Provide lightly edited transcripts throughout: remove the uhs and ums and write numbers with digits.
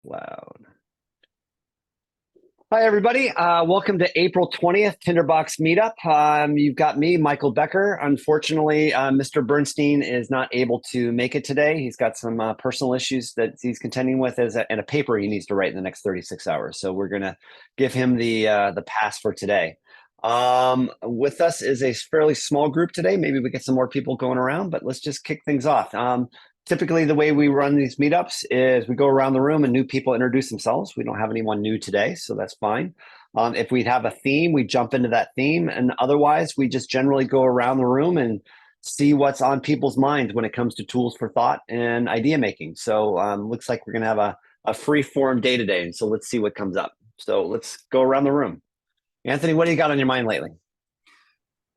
Loud. Hi, everybody. Welcome to April 20th, Tinderbox Meetup. You've got me, Michael Becker. Unfortunately, Mr. Bernstein is not able to make it today. He's got some personal issues that he's contending with and a paper he needs to write in the next 36 hours. So we're going to give him the pass for today. With us is a fairly small group today. Maybe we get some more people going around, but let's just kick things off. Typically, the way we run these meetups is we go around the room and new people introduce themselves. We don't have anyone new today, so that's fine. If we have a theme, we jump into that theme. And otherwise, we just generally go around the room and see what's on people's minds when it comes to tools for thought and idea making. So looks like we're going to have a free form day today. And so let's see what comes up. So let's go around the room. Anthony, what do you got on your mind lately?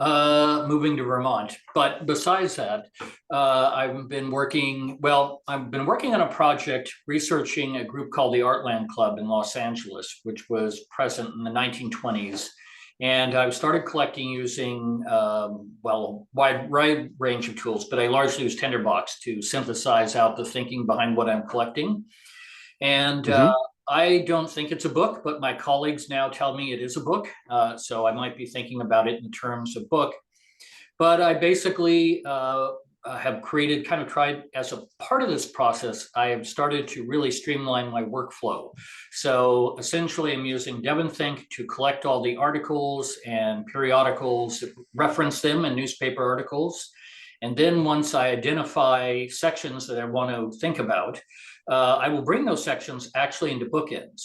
Moving to Vermont. But besides that, I've been working on a project researching a group called the Artland Club in Los Angeles, which was present in the 1920s. And I started collecting using, a wide range of tools, but I largely use Tinderbox to synthesize out the thinking behind what I'm collecting. And I don't think it's a book, but my colleagues now tell me it is a book. So I might be thinking about it in terms of book. But I basically have tried as a part of this process, I have started to really streamline my workflow. So essentially I'm using DevonThink to collect all the articles and periodicals, reference them in newspaper articles. And then once I identify sections that I want to think about, I will bring those sections actually into bookends.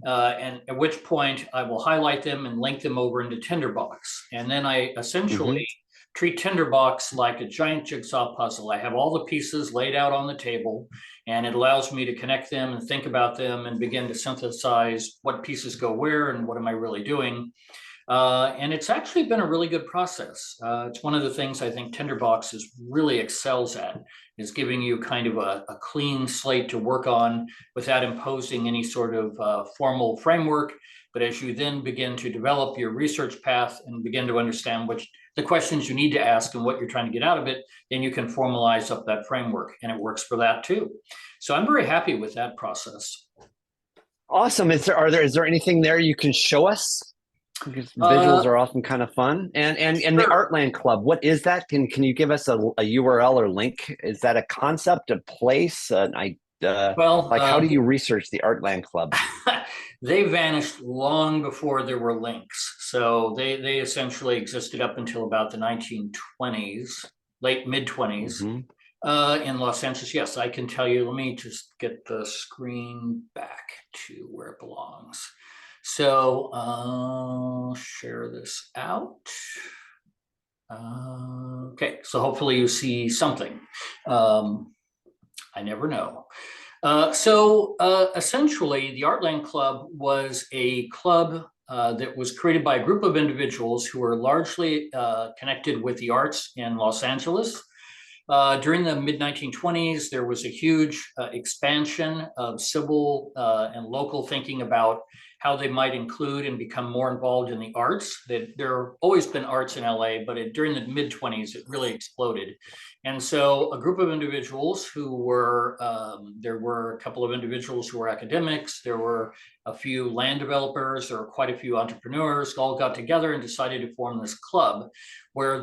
And at which point I will highlight them and link them over into Tinderbox. And then I essentially treat Tinderbox like a giant jigsaw puzzle. I have all the pieces laid out on the table, and it allows me to connect them and think about them and begin to synthesize what pieces go where and what am I really doing. And it's actually been a really good process. It's one of the things I think Tinderbox really excels at, is giving you kind of a clean slate to work on without imposing any sort of formal framework. But as you then begin to develop your research path and begin to understand the questions you need to ask and what you're trying to get out of it, then you can formalize up that framework, and it works for that too. So I'm very happy with that process. Awesome. Is there anything there you can show us? Because visuals are often kind of fun. And Sure. The Artland Club, what is that? Can you give us a URL or link? Is that a concept, a place? How do you research the Artland Club? They vanished long before there were links. So they essentially existed up until about the 1920s, mid-20s. In Los Angeles. Yes, I can tell you. Let me just get the screen back to where it belongs. So I'll share this out. Okay, so hopefully you see something. I never know. Essentially, the Artland Club was a club that was created by a group of individuals who were largely connected with the arts in Los Angeles. During the mid-1920s, there was a huge expansion of civil and local thinking about how they might include and become more involved in the arts. There have always been arts in LA, but during the mid-20s, it really exploded. And so a group of individuals there were a couple of individuals who were academics, there were a few land developers, there were quite a few entrepreneurs, all got together and decided to form this club, where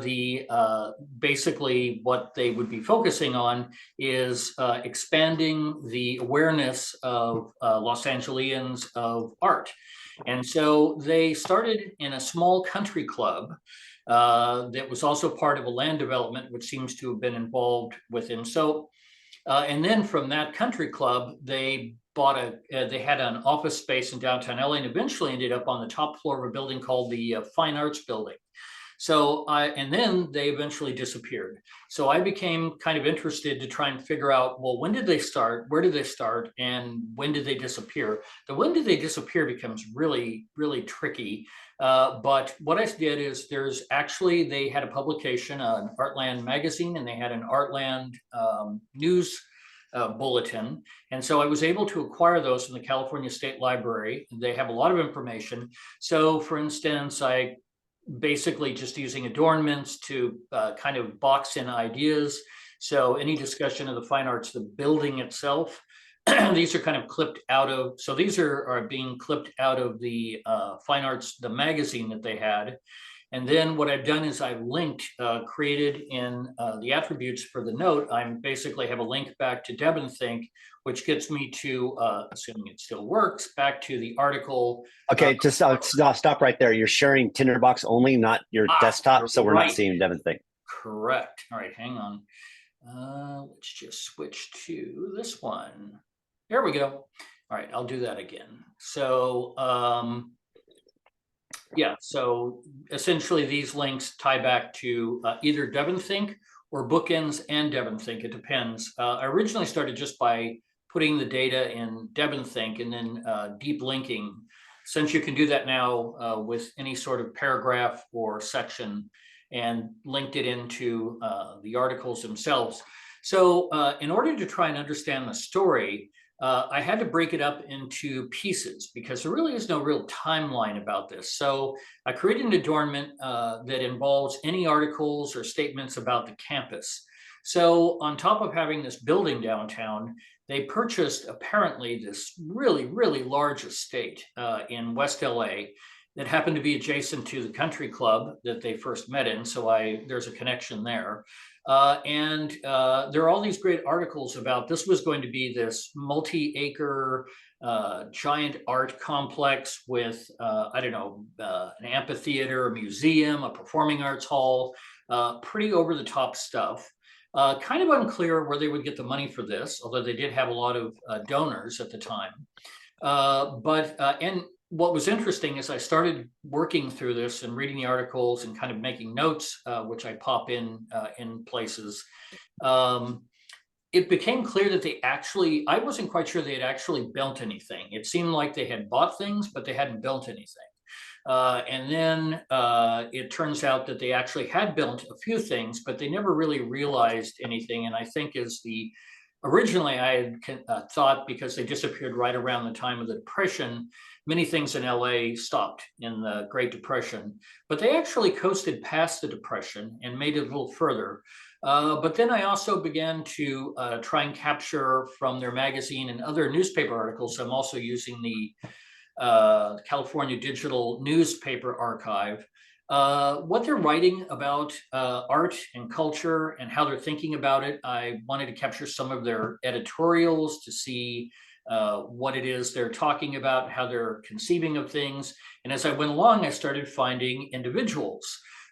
basically what they would be focusing on is expanding the awareness of Los Angeles of art. And so they started in a small country club that was also part of a land development, which seems to have been involved with him. So, and then from that country club, they had an office space in downtown LA, and eventually ended up on the top floor of a building called the Fine Arts Building. So and then they eventually disappeared. So I became kind of interested to try and figure out, well, when did they start? Where did they start? And when did they disappear? The when did they disappear becomes really, really tricky. But what I did is they had a publication, an Artland magazine, and they had an Artland news bulletin. And so I was able to acquire those from the California State Library. They have a lot of information. So for instance, I basically just using adornments to kind of box in ideas. So any discussion of the fine arts, the building itself, These are kind of clipped out of, so these are being clipped out of the Fine Arts, the magazine that they had. And then what I've done is I've linked, created in the attributes for the note, I basically have a link back to DevonThink, which gets me to, assuming it still works, back to the article. Okay, just stop right there. You're sharing Tinderbox only, not your desktop, You're so we're not right. seeing Devon thing. Correct. All right, hang on. Let's just switch to this one. There we go. All right, I'll do that again. So, yeah, so essentially these links tie back to either DevonThink or Bookends and DevonThink. It depends. I originally started just by putting the data in DevonThink and then deep linking. Since you can do that now with any sort of paragraph or section, and linked it into the articles themselves. So in order to try and understand the story, I had to break it up into pieces because there really is no real timeline about this. So I created an adornment that involves any articles or statements about the campus. So on top of having this building downtown, they purchased apparently this really, really large estate in West LA that happened to be adjacent to the country club that they first met in. So there's a connection there. And there are all these great articles about this was going to be this multi-acre giant art complex with, I don't know, an amphitheater, a museum, a performing arts hall, pretty over the top stuff. Kind of unclear where they would get the money for this, although they did have a lot of donors at the time. And what was interesting is I started working through this and reading the articles and kind of making notes, which I pop in places. It became clear that I wasn't quite sure they had actually built anything. It seemed like they had bought things, but they hadn't built anything. And then it turns out that they actually had built a few things, but they never really realized anything. And I think originally I had thought because they disappeared right around the time of the Depression, many things in LA stopped in the Great Depression, but they actually coasted past the Depression and made it a little further. But then I also began to try and capture from their magazine and other newspaper articles. I'm also using the California Digital Newspaper Archive, what they're writing about art and culture and how they're thinking about it. I wanted to capture some of their editorials to see what it is they're talking about, how they're conceiving of things. And as I went along, I started finding individuals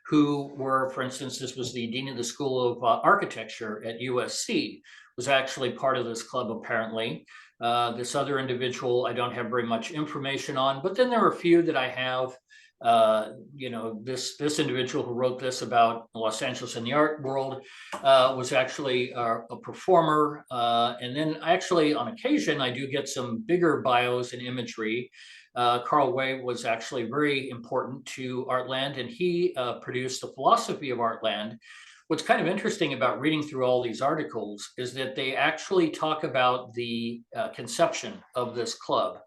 who were, for instance, this was the dean of the School of Architecture at USC, was actually part of this club apparently. This other individual I don't have very much information on, but then there are a few that I have. This individual who wrote this about Los Angeles and the art world was actually a performer. And then actually on occasion, I do get some bigger bios and imagery. Carl Way was actually very important to Artland, and he produced the philosophy of Artland. What's kind of interesting about reading through all these articles is that they actually talk about the conception of this club,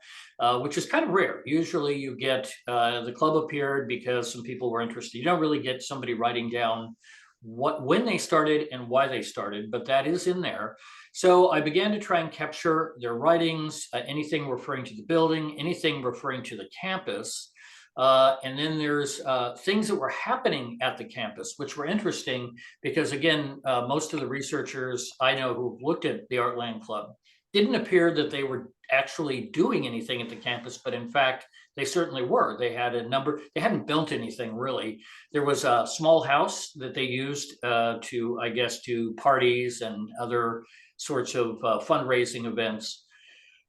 which is kind of rare. Usually you get the club appeared because some people were interested. You don't really get somebody writing down when they started and why they started, but that is in there. So I began to try and capture their writings, anything referring to the building, anything referring to the campus. And then there's things that were happening at the campus, which were interesting because, again, most of the researchers I know who looked at the Artland Club didn't appear that they were actually doing anything at the campus, but in fact, they certainly were. They had they hadn't built anything really. There was a small house that they used to parties and other sorts of fundraising events.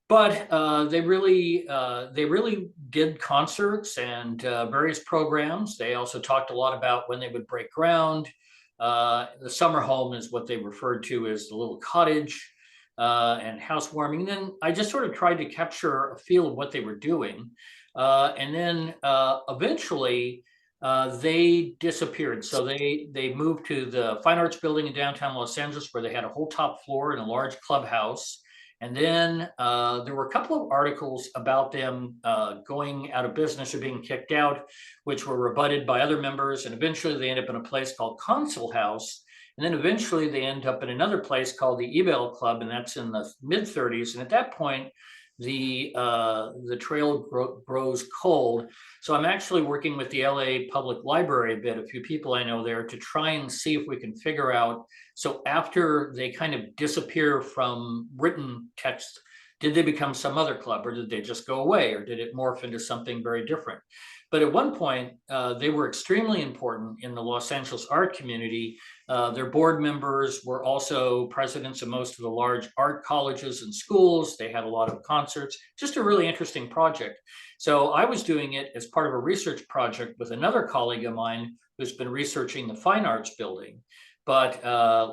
But they really did concerts and various programs. They also talked a lot about when they would break ground. The summer home is what they referred to as the little cottage and housewarming. And then I just sort of tried to capture a feel of what they were doing. And then eventually they disappeared. So they moved to the Fine Arts Building in downtown Los Angeles, where they had a whole top floor and a large clubhouse. And then there were a couple of articles about them going out of business or being kicked out, which were rebutted by other members. And eventually they ended up in a place called Consul House. And then eventually they end up in another place called the Ebell Club, and that's in the mid-30s. And at that point, the trail grows cold. So I'm actually working with the LA Public Library a bit, a few people I know there, to try and see if we can figure out. So after they kind of disappear from written text, did they become some other club, or did they just go away, or did it morph into something very different? But at one point, they were extremely important in the Los Angeles art community. Their board members were also presidents of most of the large art colleges and schools. They had a lot of concerts, just a really interesting project. So I was doing it as part of a research project with another colleague of mine who's been researching the fine arts building. But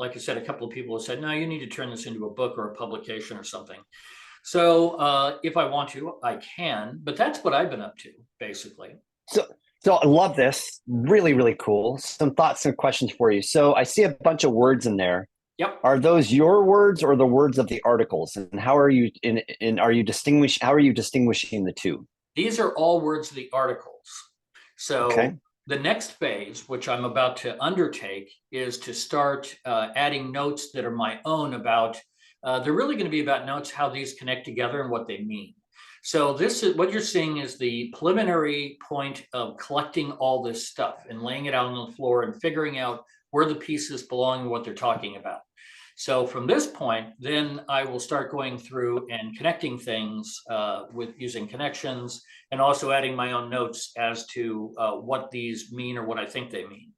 like I said, a couple of people have said, no, you need to turn this into a book or a publication or something. So if I want to, I can, but that's what I've been up to, basically. So, so I love this. Really, really cool. Some thoughts and questions for you. So I see a bunch of words in there. Yep. Are those your words or the words of the articles? And how are you how are you distinguishing the two? These are all words of the articles. So Okay. the next phase, which I'm about to undertake, is to start adding notes that are my own about, they're really going to be about notes, how these connect together and what they mean. So this is what you're seeing is the preliminary point of collecting all this stuff and laying it out on the floor and figuring out where the pieces belong and what they're talking about. So from this point, then I will start going through and connecting things with using connections, and also adding my own notes as to what these mean or what I think they mean.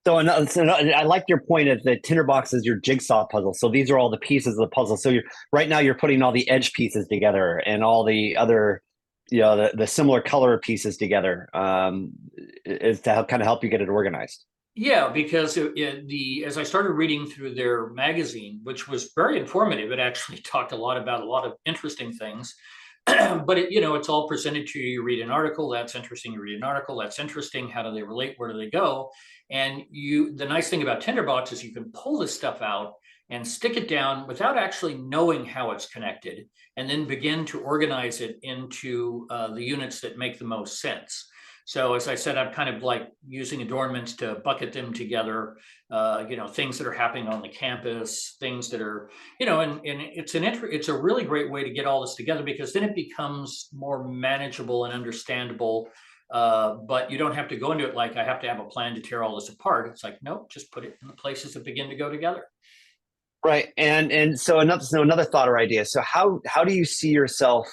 So I like your point of the tinderbox is your jigsaw puzzle. So these are all the pieces of the puzzle. So you're right now you're putting all the edge pieces together and all the other, the similar color pieces together, is to help, kind of help you get it organized. Yeah, because as I started reading through their magazine, which was very informative, it actually talked a lot about a lot of interesting things. But it's all presented to you. You read an article, that's interesting. You read an article, that's interesting. How do they relate? Where do they go? And the nice thing about Tinderbox is you can pull this stuff out and stick it down without actually knowing how it's connected, and then begin to organize it into the units that make the most sense. So as I said, I'm kind of like using adornments to bucket them together, things that are happening on the campus, things that are, and it's a really great way to get all this together, because then it becomes more manageable and understandable. But you don't have to go into it like I have to have a plan to tear all this apart. It's like, nope, just put it in the places that begin to go together. Right. And so another thought or idea. So how do you see yourself,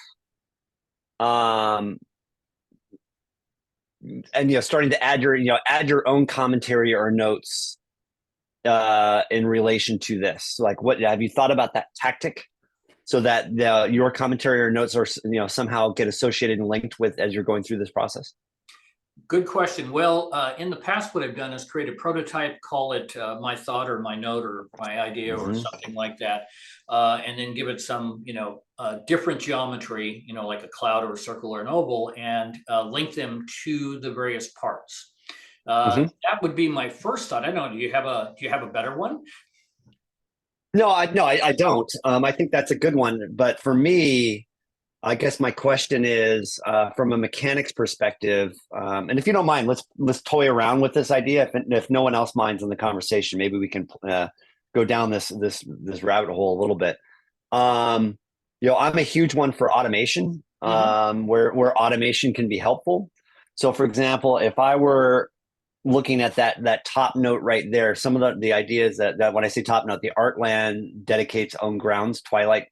um and starting to add your own commentary or notes in relation to this? Like, what have you thought about that tactic, so that your commentary or notes are somehow get associated and linked with as you're going through this process? Good question. Well, in the past, what I've done is create a prototype, call it my thought or my note or my idea or Mm-hmm. something like that, and then give it some, different geometry, like a cloud or a circle or an oval, and link them to the various parts. Mm-hmm. That would be my first thought. I don't know. Do you have a better one? No, I don't. I think that's a good one. But for me, I guess my question is, from a mechanics perspective, and if you don't mind, let's toy around with this idea. If no one else minds in the conversation, maybe we can go down this rabbit hole a little bit. I'm a huge one for automation, Mm-hmm. where automation can be helpful. So, for example, if I were looking at that top note right there, some of the ideas that when I say top note, the Artland dedicates own grounds, Twilight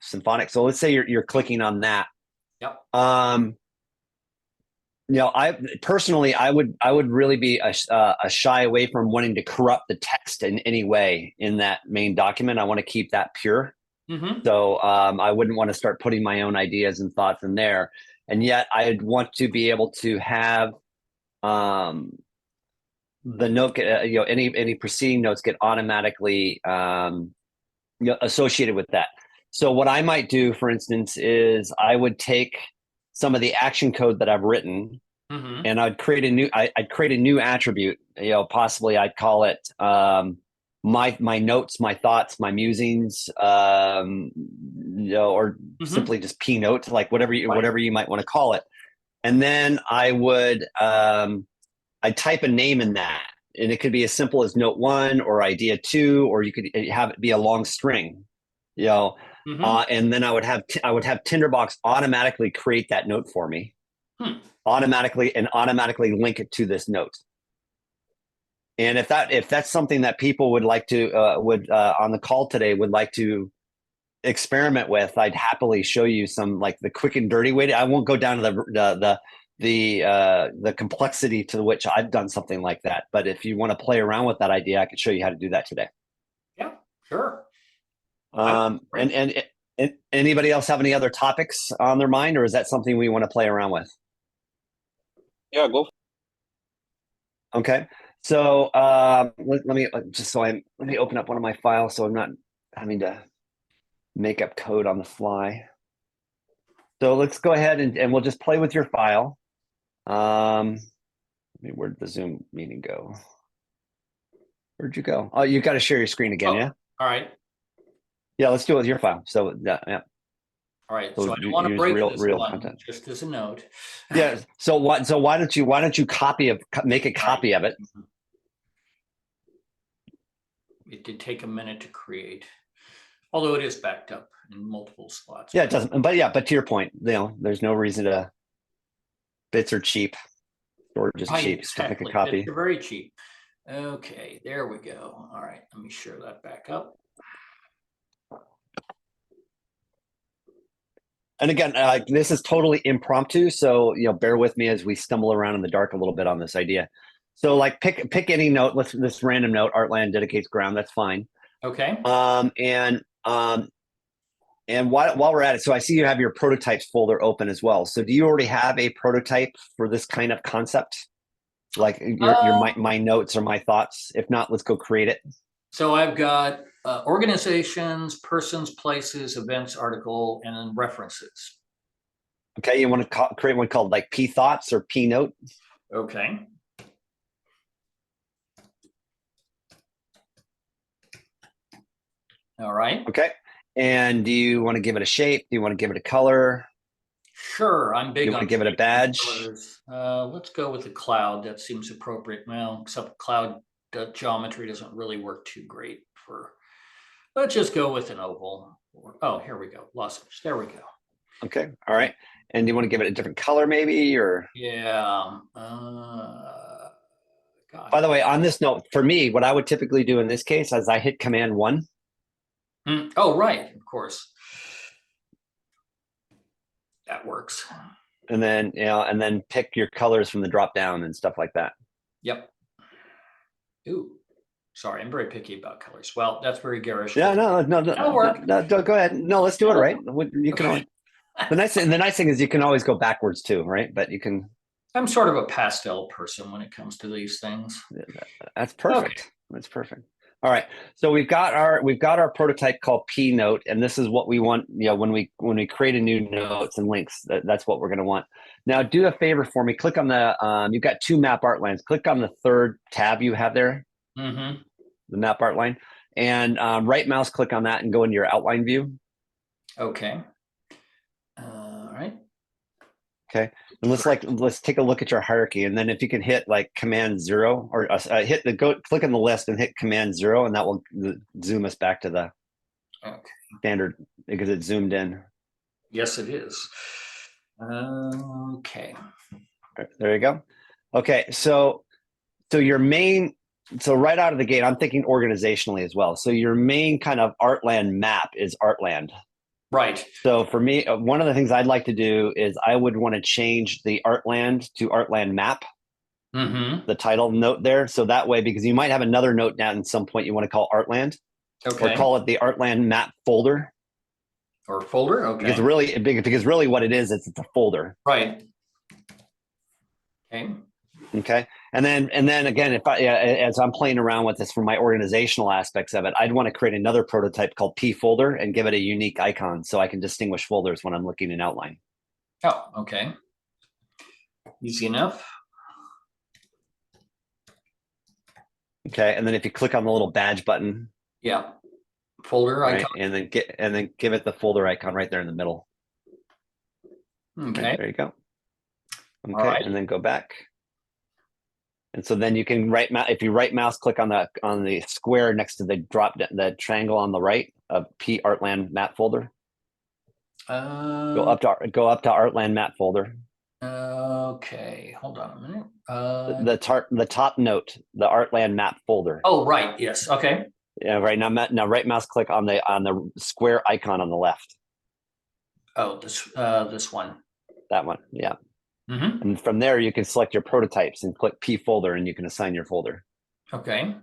Symphonic. So let's say you're clicking on that. Yep. I personally, I would really be a shy away from wanting to corrupt the text in any way in that main document. I want to keep that pure. Mm-hmm. So I wouldn't want to start putting my own ideas and thoughts in there. And yet I'd want to be able to have the note, any preceding notes get automatically associated with that. So what I might do, for instance, is I would take some of the action code that I've written, Mm-hmm. and I'd create a new attribute. Possibly I'd call it my notes, my thoughts, my musings, or Mm-hmm. simply just P note, like whatever Right. you might want to call it. And then I type a name in that. it could be as simple as note 1 or idea 2, or you could have it be a long string, you know. And then I would have Tinderbox automatically create that note for me, automatically link it to this note. And if that's something that people would like to on the call today would like to experiment with, I'd happily show you some, like, the quick and dirty way. I won't go down to the complexity to which I've done something like that. But if you want to play around with that idea, I can show you how to do that today. Yeah, sure. And anybody else have any other topics on their mind, or is that something we want to play around with? Yeah, go. Okay. So let me open up one of my files so I'm not having to make up code on the fly. So let's go ahead and we'll just play with your file. Where'd the Zoom meeting go? Where'd you go? Oh, you got to share your screen again, yeah? All right. Yeah, let's do it with your file. So yeah. All right. So I don't want to break this real one, content. just as a note. Yeah. So why don't you make a copy of it? It did take a minute to create, although it is backed up in multiple slots. Yeah, it doesn't. But to your point, there's no reason to. Bits are cheap. Storage is cheap. Exactly. Make a copy. Bits are very cheap. Okay, there we go. All right, let me share that back up. And again, this is totally impromptu, so bear with me as we stumble around in the dark a little bit on this idea. So, like, pick any note. This random note. Artland dedicates ground. That's fine. Okay. And while we're at it, so I see you have your prototypes folder open as well. So do you already have a prototype for this kind of concept? Like my notes or my thoughts? If not, let's go create it. So I've got organizations, persons, places, events, article, and then references. Okay, you want to create one called like P thoughts or P note? Okay. All right. Okay. And do you want to give it a shape? Do you want to give it a color? Sure, I'm big on. You want to give it a badge? Let's go with the cloud. That seems appropriate. Well, except cloud geometry doesn't really work too great for. Let's just go with an oval. Oh, here we go. Lozenge. There we go. Okay. All right. And do you want to give it a different color, maybe, or? Yeah. By the way, on this note, for me, what I would typically do in this case is I hit Command 1. Oh, right. Of course. That works. And then pick your colors from the drop down and stuff like that. Yep. Ooh, sorry, I'm very picky about colors. Well, that's very garish. Yeah, no, go ahead. No, let's do it right. You can always, the nice thing is you can always go backwards too, right? But you can. I'm sort of a pastel person when it comes to these things. That's perfect. Okay. That's perfect. All right, so we've got our prototype called P note, and this is what we want. When we create a new notes and links, that's what we're going to want. Now, do a favor for me. Click on the. You've got two map art lines. Click on the third tab you have there. Mm-hmm. The map art line, and right mouse click on that and go into your outline view. Okay. All right. Okay, and let's take a look at your hierarchy, and then if you can hit like Command 0 or click on the list and hit Command 0, and that will zoom us back to the standard because it's zoomed in. Yes, it is. Okay. Right, there you go. Okay, so your main, so right out of the gate, I'm thinking organizationally as well. So your main kind of Artland map is Artland. Right. So for me, one of the things I'd like to do is I would want to change the Artland to Artland map, the title note there. So that way, because you might have another note down at some point you want to call Artland, or call it the Artland map folder. Or folder, okay. Because really what it is it's a folder. Right. Okay. Okay. And then again, as I'm playing around with this from my organizational aspects of it, I'd want to create another prototype called P folder and give it a unique icon so I can distinguish folders when I'm looking in outline. Oh, okay. Easy enough. Okay. And then if you click on the little badge button. Yeah. Folder icon. And then give it the folder icon right there in the middle. Okay. Right, there you go. Okay. All right. And then go back. And so then you can if you right mouse click on the square next to the triangle on the right of P Artland map folder. Go up to Artland map folder. Okay, hold on a minute. The top note, the Artland map folder. Oh, right. Yes. Okay. Yeah, right now right mouse click on the square icon on the left. Oh, this one. That one, yeah. Mm-hmm. And from there you can select your prototypes and click P folder, and you can assign your folder. Okay.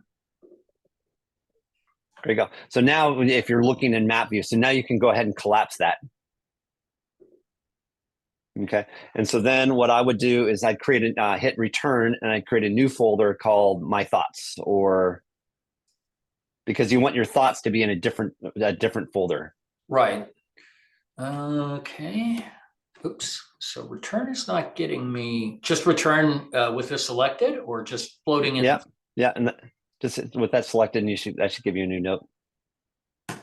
There you go. So now if you're looking in map view, so now you can go ahead and collapse that. Okay. And so then what I would do is I'd create hit return, and I'd create a new folder called My Thoughts, or because you want your thoughts to be in a different folder. Right. Okay. Oops. So return is not getting me. Just return with this selected, or just floating in. Yeah. Yeah. And just with that selected, that should give you a new note. All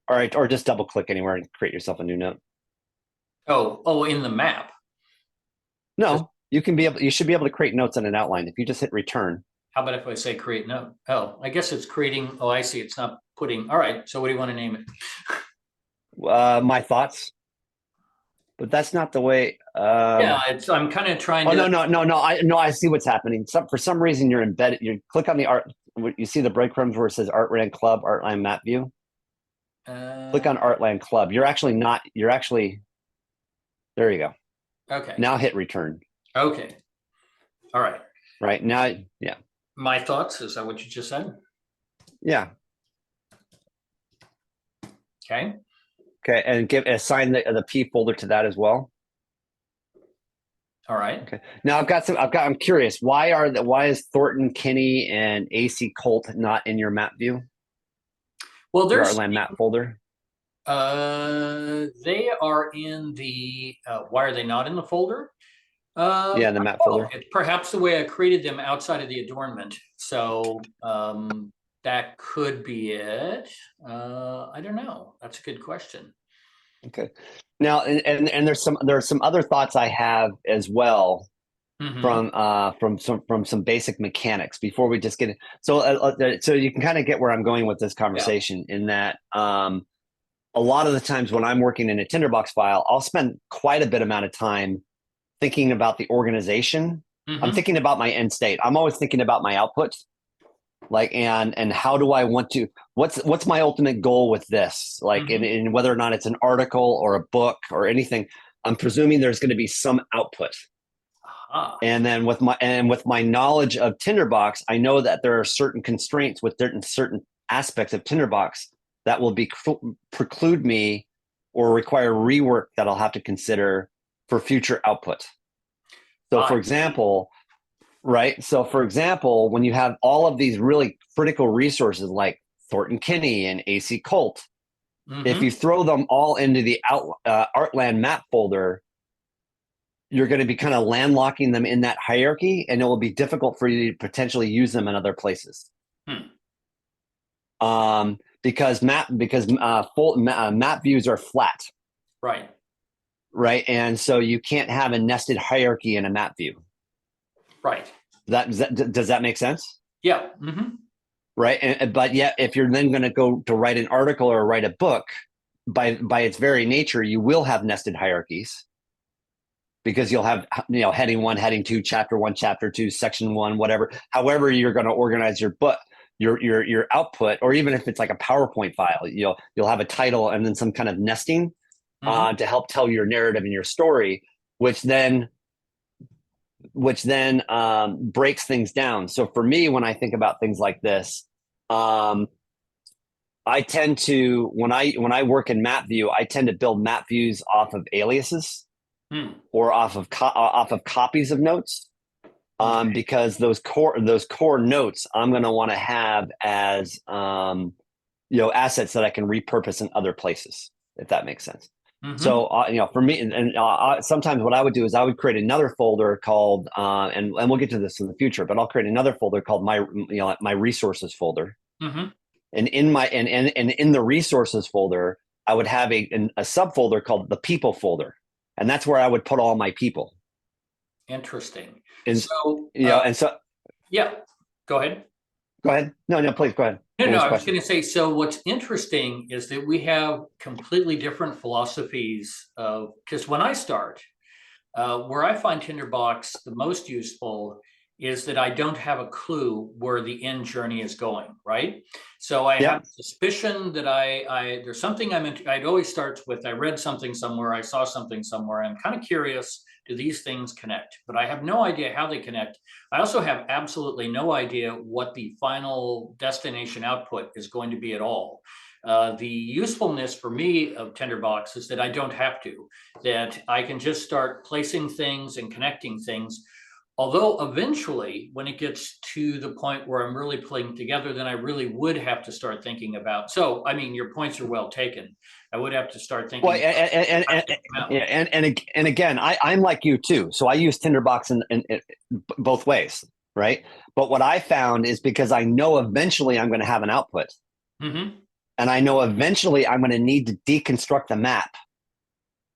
right. Or just double click anywhere and create yourself a new note. Oh, in the map. No, you should be able to create notes on an outline if you just hit return. How about if I say create note? Oh, I guess it's creating. Oh, I see. It's not putting. All right. So what do you want to name it? My Thoughts. But that's not the way. Yeah, I'm kind of trying Oh, to. no, I see what's happening. For some reason, you're embedded. You click on the art. You see the breadcrumbs where it says Artland Club, Artland Map View. Click on Artland Club. You're actually not. You're actually. There you go. Okay. Now hit return. Okay. All right. Right now, yeah. My Thoughts. Is that what you just said? Yeah. Okay. Okay, and assign the P folder to that as well. All right. Okay. Now I'm curious. Why is Thornton, Kinney, and AC Colt not in your map view? Well, Your there's Artland map folder. they are in the. Why are they not in the folder? Yeah, the map folder. It's perhaps the way I created them outside of the adornment. So that could be it. I don't know. That's a good question. Okay. Now, and there's some other thoughts I have as well from some basic mechanics before we just get it. So you can kind of get where I'm going with this conversation in that a lot of the times when I'm working in a Tinderbox file, I'll spend quite a bit amount of time thinking about the organization. I'm thinking about my end state. I'm always thinking about my output. Like, and how do I want to, what's my ultimate goal with this? Like in whether or not it's an article or a book or anything, I'm presuming there's going to be some output. And then with my knowledge of Tinderbox, I know that there are certain constraints with certain aspects of Tinderbox that will preclude me or require rework that I'll have to consider for future output. So for example, right? So for example, when you have all of these really critical resources like Thornton Kinney and AC Colt, if you throw them all into the Artland map folder, you're going to be kind of landlocking them in that hierarchy, and it will be difficult for you to potentially use them in other places. Because map views are flat. Right. And so you can't have a nested hierarchy in a map view. Right. Does that make sense? Yeah. Right. But yet, if you're then going to go to write an article or write a book, by its very nature, you will have nested hierarchies because you'll have, heading 1, heading 2, chapter 1, chapter 2, section 1, whatever. However, you're going to organize your book, your output, or even if it's like a PowerPoint file, you'll have a title and then some kind of nesting to help tell your narrative and your story, which then breaks things down. So for me, when I think about things like this, I tend to, when I work in map view, I tend to build map views off of aliases or off of copies of notes, because those core notes I'm going to want to have as assets that I can repurpose in other places, if that makes sense. So, for me, and sometimes what I would do is I would create another folder called, and we'll get to this in the future, but I'll create another folder called my resources folder. And in the resources folder, I would have a subfolder called the people folder. And that's where I would put all my people. Interesting. And So, and so yeah, go ahead. go ahead. No, please go ahead. No, What no, was the I was question? going to say, so what's interesting is that we have completely different philosophies of, because when I start, where I find Tinderbox the most useful is that I don't have a clue where the end journey is going, right? So I have Yep. suspicion that I there's something I'm into. It always starts with I read something somewhere, I saw something somewhere. I'm kind of curious, do these things connect? But I have no idea how they connect. I also have absolutely no idea what the final destination output is going to be at all. The usefulness for me of Tinderbox is that I don't have to, that I can just start placing things and connecting things. Although eventually, when it gets to the point where I'm really pulling together, then I really would have to start thinking about. So, I mean, your points are well taken. I would have to start thinking. Well, and again, I'm like you too. So I use Tinderbox in both ways, right? But what I found is because I know eventually I'm going to have an output, Mm-hmm. and I know eventually I'm going to need to deconstruct the map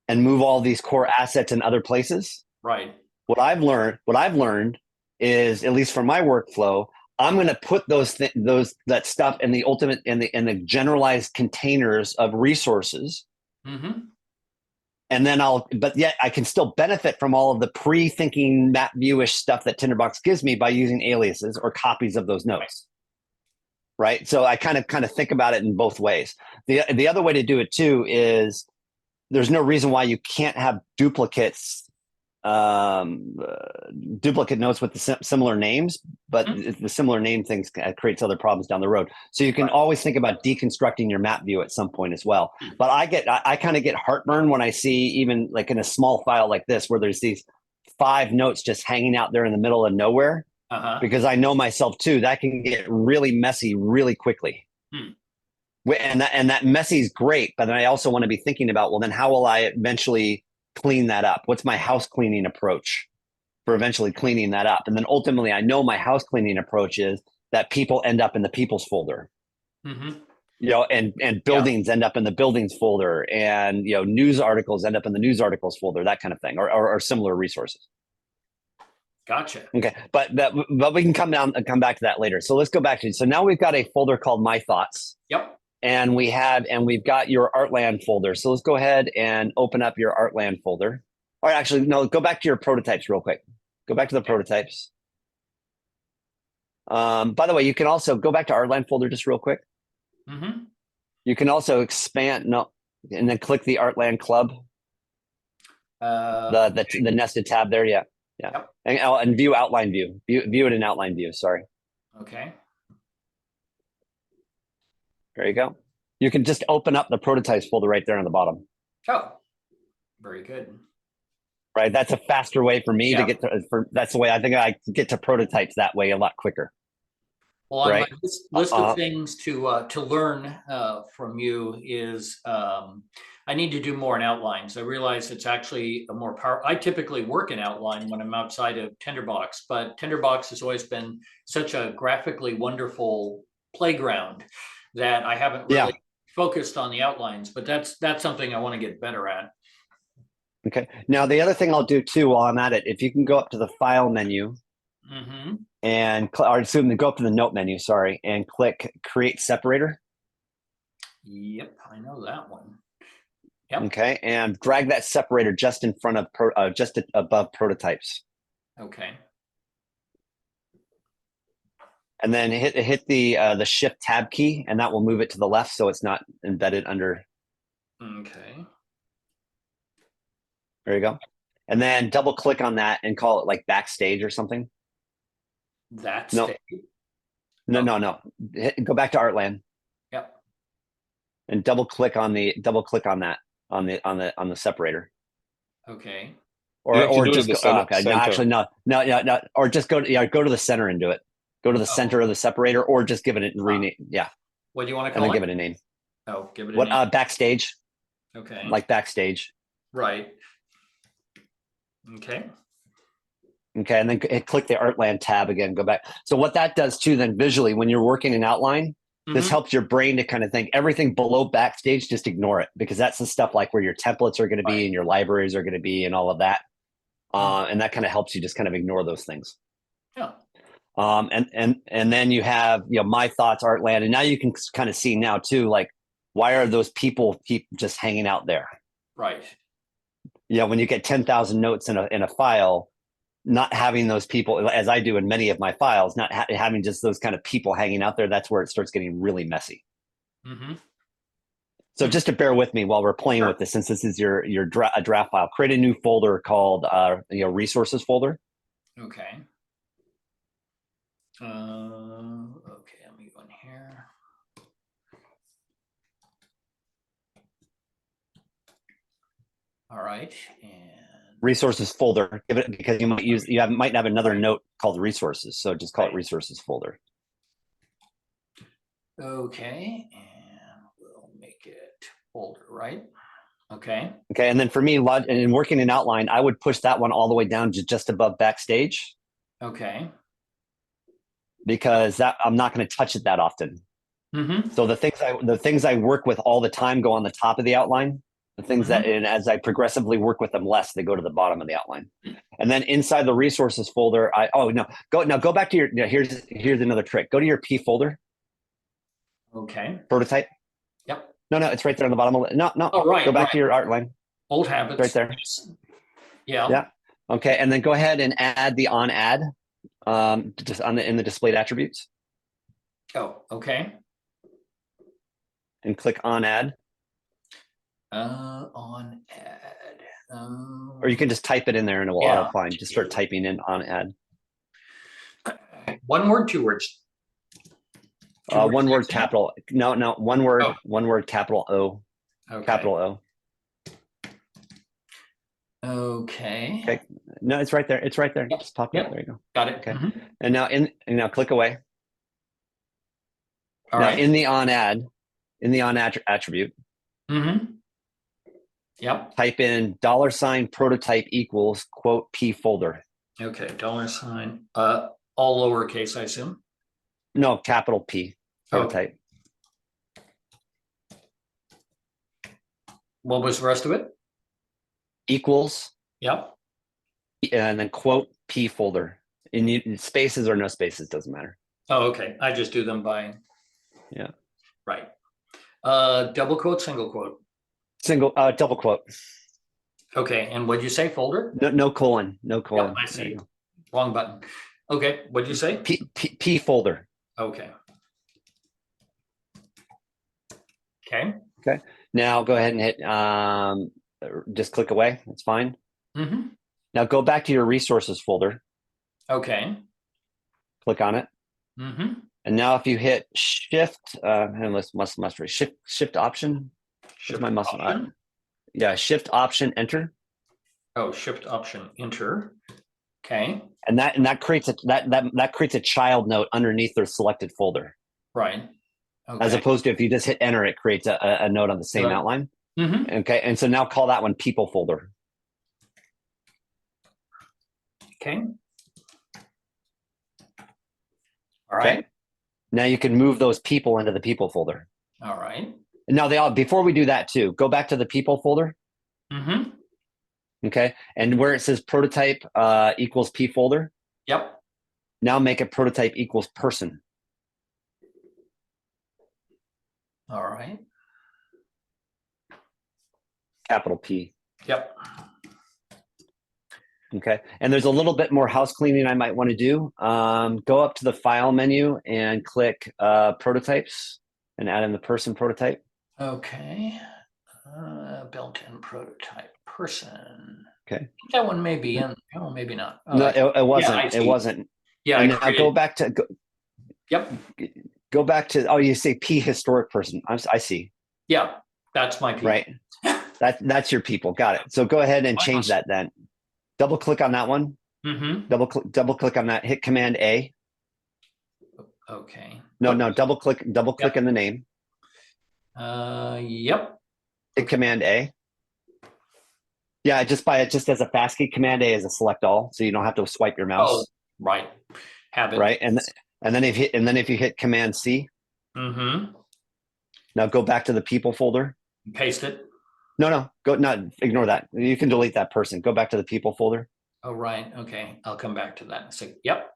and move all these core assets in other places. Right. What I've learned is, at least for my workflow, I'm going to put that stuff in the ultimate in the generalized containers of resources. Mm-hmm. And then but yet I can still benefit from all of the pre-thinking map viewish stuff that Tinderbox gives me by using aliases or copies of those notes. Right. So I kind of think about it in both ways. The other way to do it too is there's no reason why you can't have duplicates, duplicate notes with the similar names, but the similar name things creates other problems down the road. So you can always think about deconstructing your map view at some point as well. But I kind of get heartburn when I see, even like in a small file like this, where there's these 5 notes just hanging out there in the middle of nowhere, because I know myself too, that can get really messy really quickly. And that messy is great, but then I also want to be thinking about, well, then how will I eventually clean that up? What's my house cleaning approach for eventually cleaning that up? And then ultimately, I know my house cleaning approach is that people end up in the people's folder, and buildings end up in the buildings folder, and news articles end up in the news articles folder, that kind of thing, or similar resources. Gotcha. Okay, but we can come back to that later. So let's go back to it. So now we've got a folder called My Thoughts. Yep. And we've got your Artland folder. So let's go ahead and open up your Artland folder. Or actually, no, go back to your prototypes real quick. Go back to the prototypes. By the way, you can also go back to Artland folder just real quick. Mm-hmm. You can also expand, and then click the Artland club. The nested tab there, yeah. Yep. And view outline view. View it in outline view, sorry. Okay. There you go. You can just open up the prototypes folder right there on the bottom. Oh, very good. Right, that's a faster way for me to get to. That's the way I think I get to prototypes that way a lot quicker. Well, on my list of things to learn from you is I need to do more in outlines. I realize it's actually a more powerful. I typically work in outline when I'm outside of Tinderbox, but Tinderbox has always been such a graphically wonderful playground that I haven't really focused on the outlines. But that's something I want to get better at. Okay. Now the other thing I'll do too, while I'm at it, if you can go up to the File menu. And or assume to go up to the Note menu, sorry, and click Create Separator. Yep, I know that one. Yep. Okay, and drag that separator just in front of just above prototypes. Okay. And then hit the Shift Tab key, and that will move it to the left, so it's not embedded under. Okay. There you go. And then double click on that and call it like Backstage or something. That's no. Go back to Artland. Yep. And double click on that on the separator. Okay. Or just or just go to the center and do it. Go to the center of the separator, or just give it a rename. Yeah. What do you want to call it? And then give it a name. Oh, give it a name. Backstage. Okay. Like Backstage. Right. Okay. Okay, and then click the Artland tab again, go back. So what that does too, then visually, when you're working in outline, this helps your brain to kind of think everything below Backstage, just ignore it, because that's the stuff like where your templates are going to be and your libraries are going to be and all of that. And that kind of helps you just kind of ignore those things. Yeah. And then you have, my thoughts, Artland, and now you can kind of see now too, like, why are those people keep just hanging out there? Right. When you get 10,000 notes in a file, not having those people, as I do in many of my files, not having just those kind of people hanging out there, that's where it starts getting really messy. Mm-hmm. So just to bear with me while we're playing with this, since this is a draft file, create a new folder called resources folder. Okay. Okay, let me go in here. All right, and resources folder. Give it, because you might have another note called resources, so just call it resources folder. Okay, and we'll make it folder, right? Okay. Okay, and then for me, in working in outline, I would push that one all the way down to just above backstage. Okay. Because I'm not going to touch it that often. Mm-hmm. So the things I work with all the time go on the top of the outline. The things that, and as I progressively work with them less, they go to the bottom of the outline. And then inside the resources folder, go back to your. Here's another trick. Go to your P folder. Okay. Prototype. Yep. No, it's right there on the bottom of it. No. Oh, right. Go back to your outline. Old habits. Right there. Yeah. Yeah. Okay, and then go ahead and add the on add, just in the displayed attributes. Oh, okay. And click on add. On add. Or you can just type it in there and it will auto find. Just start typing in on add. One word, two words. One word, capital. No, one word. Oh. One word, capital O. Okay. Capital O. Okay. No, it's right there. It's right there. Yep. Just pop it. There you go. Got it. Okay. Mm-hmm. And now click away. All now right. in the on add attribute. Mm-hmm. Yep. Type in $prototype equals quote P folder. Okay. $, all lowercase, I assume. No, capital P prototype. What was the rest of it? Equals. Yep. And then quote P folder. In spaces or no spaces, doesn't matter. Oh, okay. I just do them by. Yeah. Right. Double quote, single quote. Double quote. Okay. And what'd you say? Folder? No colon. No colon. Yep, I see. Wrong button. Okay. What'd you say? P folder. Okay. Okay. Okay. Now go ahead and hit, just click away. That's fine. Mm-hmm. Now go back to your resources folder. Okay. Click on it. Mm-hmm. And now if you hit shift, and let's shift option. Shift my muscle. option? Yeah, shift option, enter. Oh, shift option, enter. Okay. And that creates a child note underneath their selected folder. Right. Okay. As opposed to if you just hit enter, it creates a note on the same outline. Mm-hmm. Okay. And so now call that one people folder. Okay. All right. Okay. Now you can move those people into the people folder. All right. Now before we do that too, go back to the people folder. Mm-hmm. Okay. And where it says prototype equals P folder. Yep. Now make it prototype equals person. All right. Capital P. Yep. Okay. And there's a little bit more house cleaning I might want to do. Go up to the file menu and click prototypes and add in the person prototype. Okay. Built-in prototype person. Okay. That one may be in. Oh, maybe not. Oh, No, it wasn't. Yeah, it wasn't. Yeah. And now go back to. Yep. Go back to. Oh, you say P historic person. I see. Yeah, that's my people. Right. That's your people. Got it. So go ahead and change that then. Double click on that one. Mm-hmm. Double click on that. Hit Command A. Okay. No. Double click in the name. Yep. Hit Command A. Yeah, just as a FASTKey. Command A is a select all, so you don't have to swipe your mouse. Oh, right. Habit. Right, and then if you hit Command C. Mm-hmm. Now go back to the people folder. Paste it. No, ignore that. You can delete that person. Go back to the people folder. Oh, right. Okay. I'll come back to that in a second. Yep.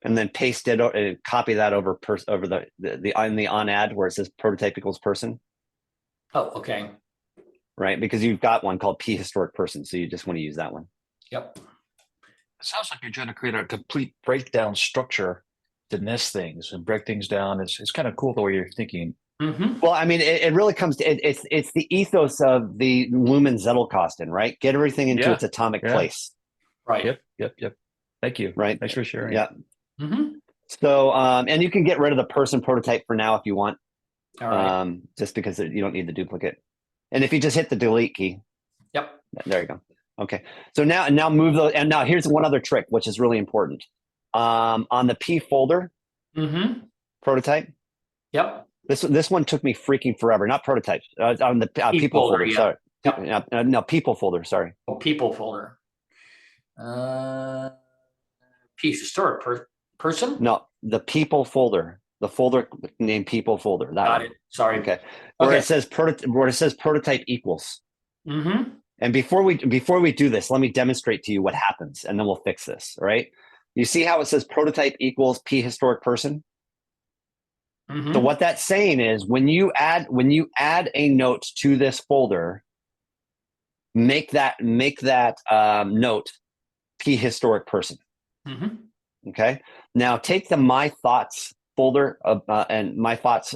And then paste it, copy that over over the on ad where it says prototype equals person, Oh, okay. right? Because you've got one called P historic person, so you just want to use that one. Yep. It sounds like you're trying to create a complete breakdown structure to nest things and break things down. It's kind of cool the way you're thinking. Mm-hmm. Well, I mean, it really comes to it's the ethos of the Lumen Zettelkasten, right? Get everything into Yeah. its atomic Yeah. place, Right. Yep. Thank you. right? Thanks for sharing. Yeah. Mm-hmm. So, and you can get rid of the person prototype for now if you want, All right. just because you don't need the duplicate. And if you just hit the delete key, Yep. there you go. Okay. So now move those. And now here's one other trick, which is really important. On the P folder Mm-hmm. prototype, Yep. this one took me freaking forever. Not prototypes. On the P people folder, folder. yeah. Sorry. Yep. No, people folder. Sorry. Oh, people folder. P historic person. No, the people folder. The folder named people folder. That Got one. it. Sorry. Okay. Where Okay. it says prototype equals. Mm-hmm. And before we do this, let me demonstrate to you what happens, and then we'll fix this. All right. You see how it says prototype equals P historic person? Mm-hmm. So what that's saying is when you add a note to this folder, make that note P historic person. Mm-hmm. Okay. Now take the my thoughts folder and my thoughts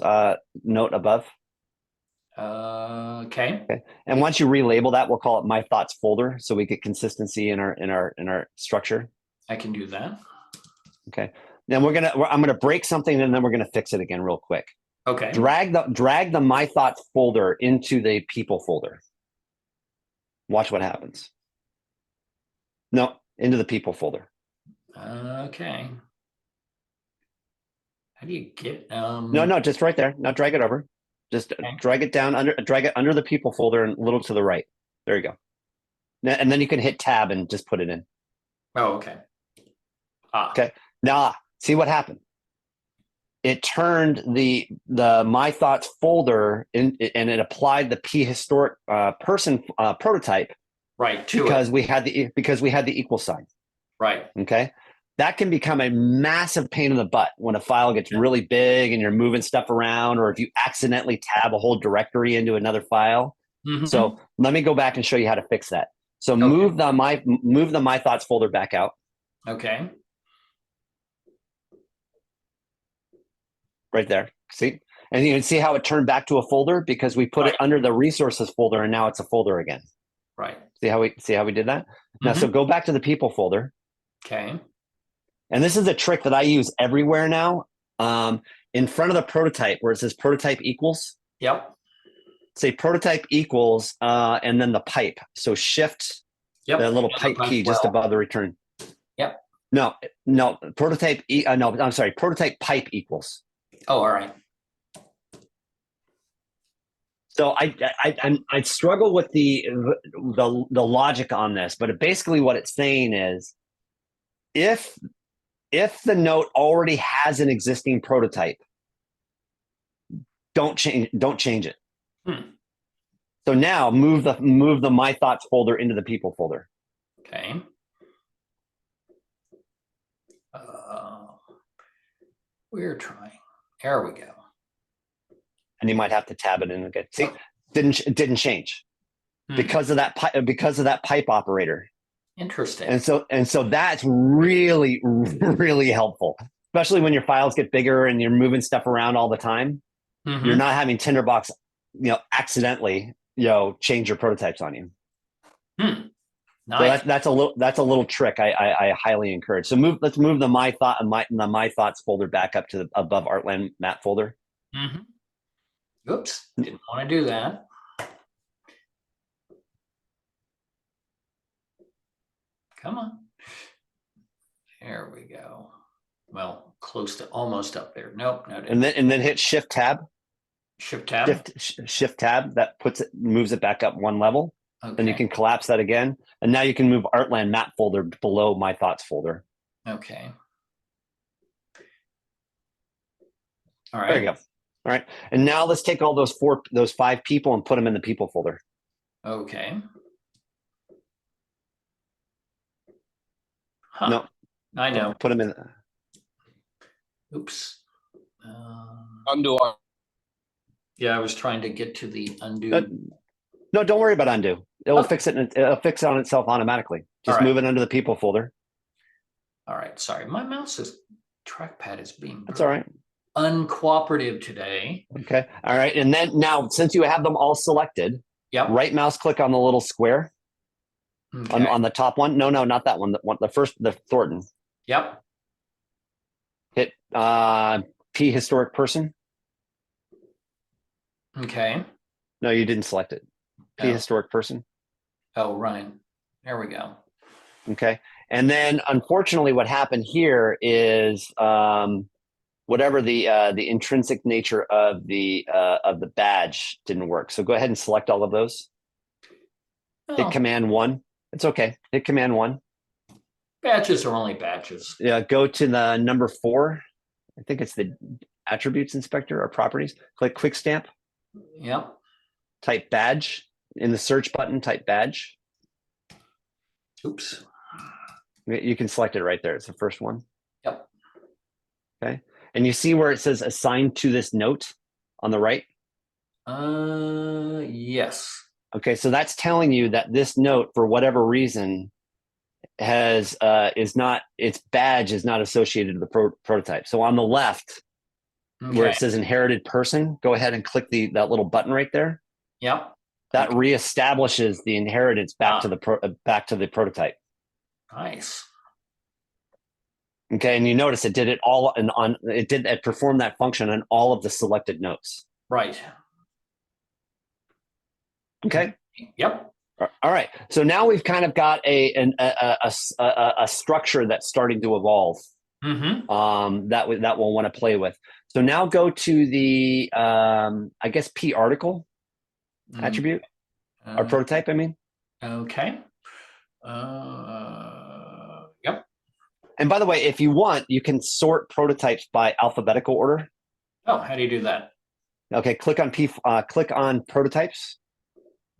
note above. Okay. And once you relabel that, we'll call it my thoughts folder, so we get consistency in our structure. I can do that. Okay. Then I'm gonna break something, and then we're gonna fix it again real quick. Okay. Drag the my thoughts folder into the people folder. Watch what happens. No, into the people folder. Okay. How do you get? No, just right there. Now drag it over. Just Okay. drag it under the people folder and a little to the right. There you go. And then you can hit tab and just put it in. Oh, okay. Okay. Now see what happened. It turned the my thoughts folder in, and it applied the P historic person prototype Right. because we had the equal sign. Right. Okay. That can become a massive pain in the butt when a file gets really big and you're moving stuff around, or if you accidentally tab a whole directory into another file. Mm-hmm. So let me go back and show you how to fix that. So Okay. move the my thoughts folder back out. Okay. Right there. See? And you can see how it turned back to a folder because we put it under the resources folder, and now it's a folder again. Right. See how we did that? Now, so go back to the people folder. Okay. And this is a trick that I use everywhere now. In front of the prototype where it says prototype equals, Yep. say prototype equals, and then the pipe. So shift Yep. the little pipe key just above the return. Yep. No, prototype. No, I'm sorry. Prototype pipe equals. Oh, all right. So I struggle with the logic on this, but basically what it's saying is, if the note already has an existing prototype, don't change it. So now move the my thoughts folder into the people folder. Okay. We're trying. There we go. And you might have to tab it in again. See, didn't change because of that pipe operator. Interesting. And so that's really, really helpful, especially when your files get bigger and you're moving stuff around all the time. You're not having Tinderbox, accidentally, change your prototypes on you. Nice. So that's a little trick I highly encourage. So let's move the my thoughts folder back up to above Artland map folder. Oops, didn't want to do that. Come on. There we go. Well, close to almost up there. Nope, not it. And then hit Shift Tab. Shift Tab. Shift Tab. That moves it back up one level. Okay. Then you can collapse that again, and now you can move Artland map folder below my thoughts folder. Okay. All right. There you go. All right, and now let's take all those 5 people and put them in the people folder. Okay. Huh, No, I know. put them in. Oops. Undo. Yeah, I was trying to get to the undo. No, don't worry about undo. It will Okay. fix it. It'll fix it on itself automatically. Just All right. move it under the people folder. All right. Sorry, my mouse's trackpad is being That's all right. uncooperative today. Okay. All right. And then now, since you have them all selected, Yep. right mouse click on the little square Okay. on the top one. No, not that one. The Thornton. Yep. Hit P historic person. Okay. No, you didn't select it. P Oh. historic person. Oh, right. There we go. Okay. And then unfortunately what happened here is whatever the intrinsic nature of the badge didn't work. So go ahead and select all of those. Hit Oh, Command 1. It's okay. Hit Command 1. badges are only badges. Yeah, go to the number 4. I think it's the attributes inspector or properties. Click quick stamp. Yep. Type badge in the search button. Type badge. Oops. You can select it right there. It's the first one. Yep. Okay. And you see where it says assigned to this note on the right? Yes. Okay, so that's telling you that this note, for whatever reason, has its badge is not associated to the prototype. So on the left, where Okay. it says inherited person, go ahead and click that little button right there. Yep. That Okay. reestablishes the inheritance back to the prototype. Nice. Okay, and you notice it did it all it performed that function on all of the selected notes. Right. Okay. Yep. All right. So now we've kind of got a structure that's starting to evolve. Mm-hmm. That we'll want to play with. So now go to the I guess P article attribute or prototype. I mean. Okay. Yep. And by the way, if you want, you can sort prototypes by alphabetical order. Oh, how do you do that? Okay. Click on click on prototypes.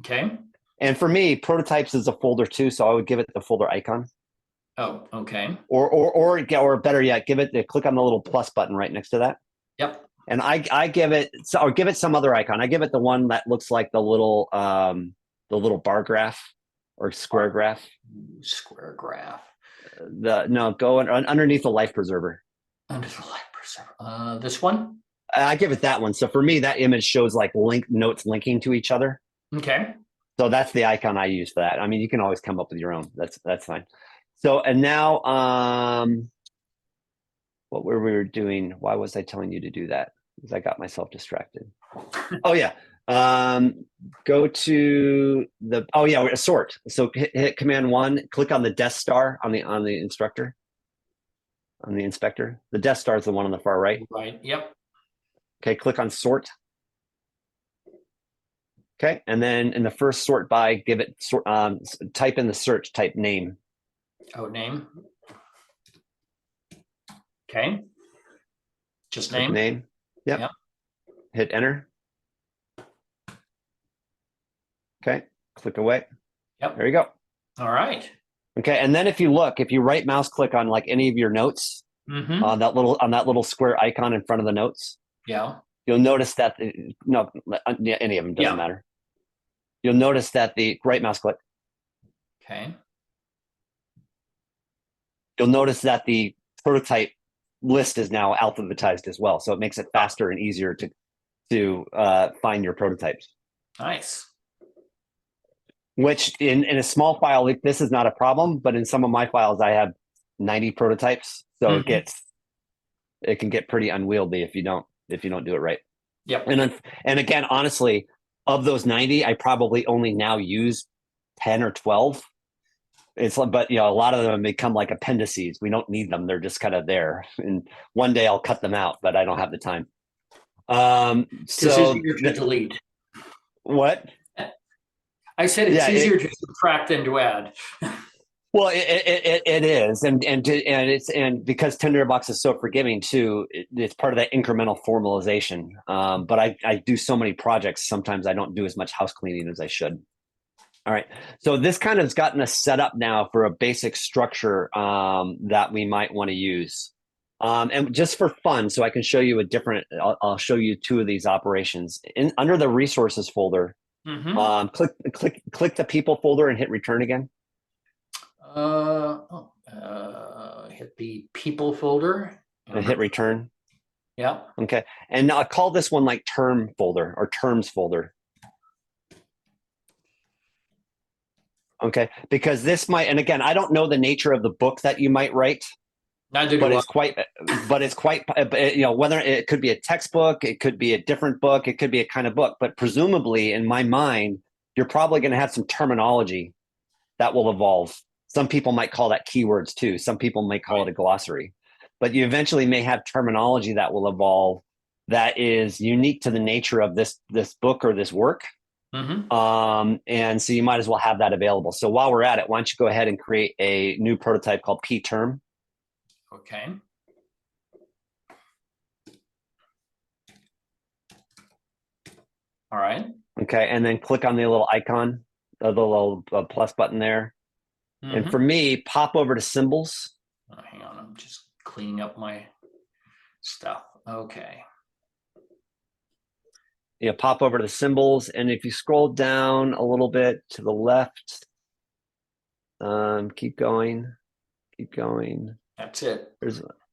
Okay. And for me, prototypes is a folder too, so I would give it the folder icon. Oh, okay. Or better yet, click on the little plus button right next to that. Yep. And I give it some other icon. I give it the one that looks like the little bar graph or square graph. Square graph. Go underneath the life preserver. Under the light preserver. This one? I give it that one. So for me, that image shows like notes linking to each other. Okay. So that's the icon I use for that. I mean, you can always come up with your own. That's fine. So, and now, what were we doing? Why was I telling you to do that? Because I got myself distracted. Oh yeah. Go to sort. So hit Command 1. Click on the Death Star on the instructor, on the inspector. The Death Star is the one on the far right. Right. Yep. Okay. Click on sort. Okay, and then in the first sort by, give it type in the search, type name. Oh, name. Okay. Just name. Name. Yep. Hit enter. Okay. Click away. Yep. There you go. All right. Okay, and then if you right mouse click on like any of your notes Mm-hmm. on that little square icon in front of the notes, Yeah. you'll notice that any of them doesn't matter. You'll notice that the right mouse click. Okay. You'll notice that the prototype list is now alphabetized as well, so it makes it faster and easier to find your prototypes. Nice. Which in a small file like this is not a problem, but in some of my files I have 90 prototypes, so it can get pretty unwieldy if you don't do it right. Yep. And again, honestly, of those 90, I probably only now use 10 or 12. But a lot of them become like appendices. We don't need them; they're just kind of there. And one day I'll cut them out, but I don't have the time. So it's easier to delete. What? I said it's easier to subtract than to add. Well, it is, and because Tinderbox is so forgiving too, it's part of that incremental formalization. But I do so many projects, sometimes I don't do as much house cleaning as I should. All right. So this kind of has gotten us set up now for a basic structure that we might want to use. And just for fun, so I can show you a different, I'll show you two of these operations. Under the resources folder, click the people folder and hit return again. Hit the people folder. And hit return. Yeah. Okay. And now I call this one like term folder or terms folder. Okay. Because this might, and again, I don't know the nature of the book that you might write. Neither do But I. it's quite, you know, whether it could be a textbook, it could be a different book, it could be a kind of book, but presumably in my mind, you're probably going to have some terminology that will evolve. Some people might call that keywords too. Some people might call it a glossary, but you eventually may have terminology that will evolve that is unique to the nature of this book or this work. And so you might as well have that available. So while we're at it, why don't you go ahead and create a new prototype called P-term. Okay. All right. Okay, and then click on the little icon, the little plus button there. And for me, pop over to symbols. Oh, hang on, I'm just cleaning up my stuff. Okay. Yeah, pop over to the symbols, and if you scroll down a little bit to the left, keep going. That's it.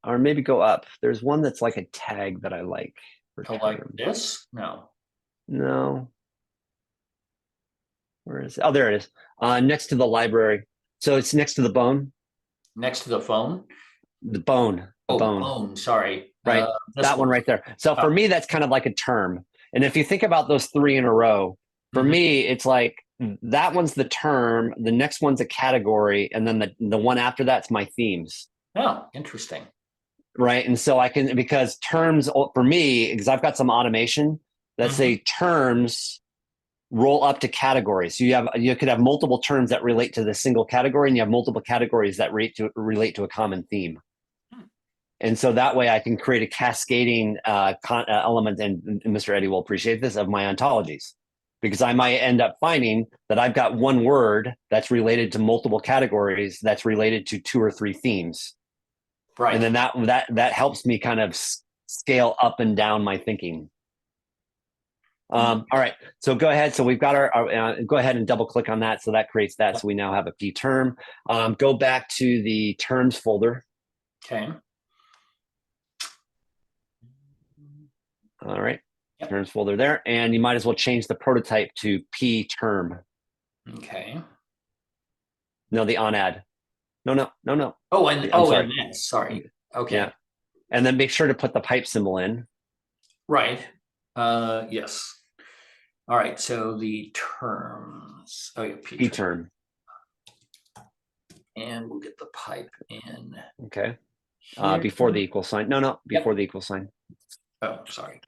Or maybe go up. There's one that's like a tag that I like. Oh, like this? No. Where is it? Oh, there it is. Next to the library. So it's next to the bone. Next to the phone? The bone. Bone. Sorry. Right. That one right there. So for me, that's kind of like a term. And if you think about those three in a row, for me, it's like that one's the term, the next one's a category, and then the one after that's my themes. Oh, interesting. Right. And so I can, because terms for me, because I've got some automation that say terms roll up to categories. So you could have multiple terms that relate to the single category, and you have multiple categories that relate to a common theme. And so that way I can create a cascading element, and Mr. Eddie will appreciate this, of my ontologies. Because I might end up finding that I've got one word that's related to multiple categories that's related to 2 or 3 themes. Right. And then that helps me kind of scale up and down my thinking. All right, so go ahead. So we've got our go ahead and double click on that. So that creates that. So we now have a P term. Go back to the terms folder. Okay. All right. Terms folder there, and you might as well change the prototype to P term. Okay. No, the on add. No. Oh, and sorry. And next. Sorry. Okay. Yeah, and then make sure to put the pipe symbol in. Right. Yes. All right. So the terms. Oh, yeah. P term. And we'll get the pipe in. Okay. Before the equal sign. No. Before the equal sign. Oh, sorry.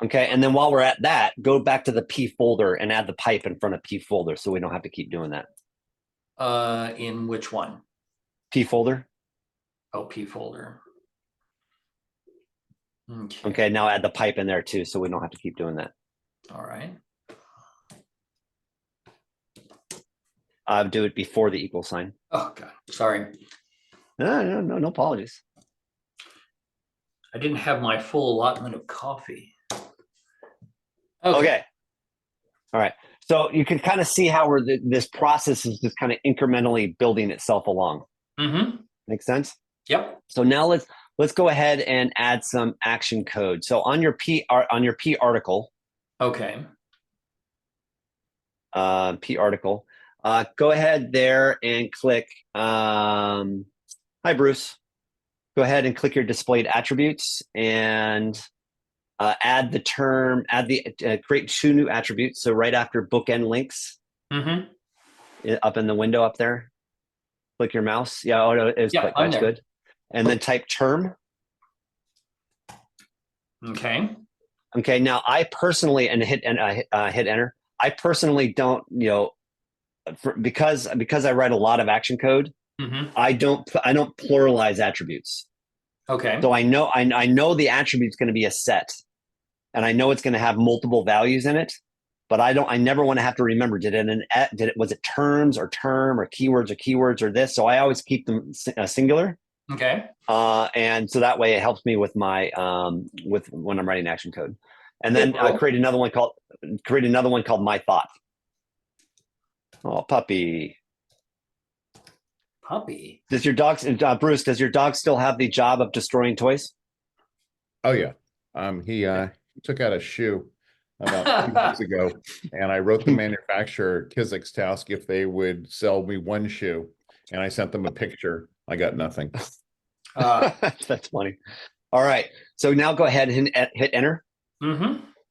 Okay, and then while we're at that, go back to the P folder and add the pipe in front of P folder, so we don't have to keep doing that. In which one? P folder. Oh, P folder. Okay, now add the pipe in there too, so we don't have to keep doing that. All right. Do it before the equal sign. Oh, God. Sorry. No apologies. I didn't have my full allotment of coffee. Okay. All right. So you can kind of see how this process is just kind of incrementally building itself along. Make sense? Yep. So now let's go ahead and add some action code. So on your P article. Okay. P article. Go ahead there and click. Hi, Bruce. Go ahead and click your displayed attributes and add create 2 new attributes. So right after bookend links, up in the window up there, click your mouse. Yeah, it's clicked. That's good. And then type term. Okay. Okay. Now I personally hit enter. I personally don't, because I write a lot of action code. I don't pluralize attributes. Okay. So I know the attribute's going to be a set, and I know it's going to have multiple values in it. but I never want to have to remember, was it terms or term or keywords or this? So I always keep them singular. Okay. And so that way it helps me with my, with when I'm writing action code. And then Well, create another one called my thought. Oh, puppy. puppy. Does your dog, Bruce, does your dog still have the job of destroying toys? Oh yeah. He took out a shoe about 2 weeks ago, and I wrote the manufacturer Kizik's to ask if they would sell me one shoe, and I sent them a picture. I got nothing. That's funny. All right. So now go ahead and hit enter.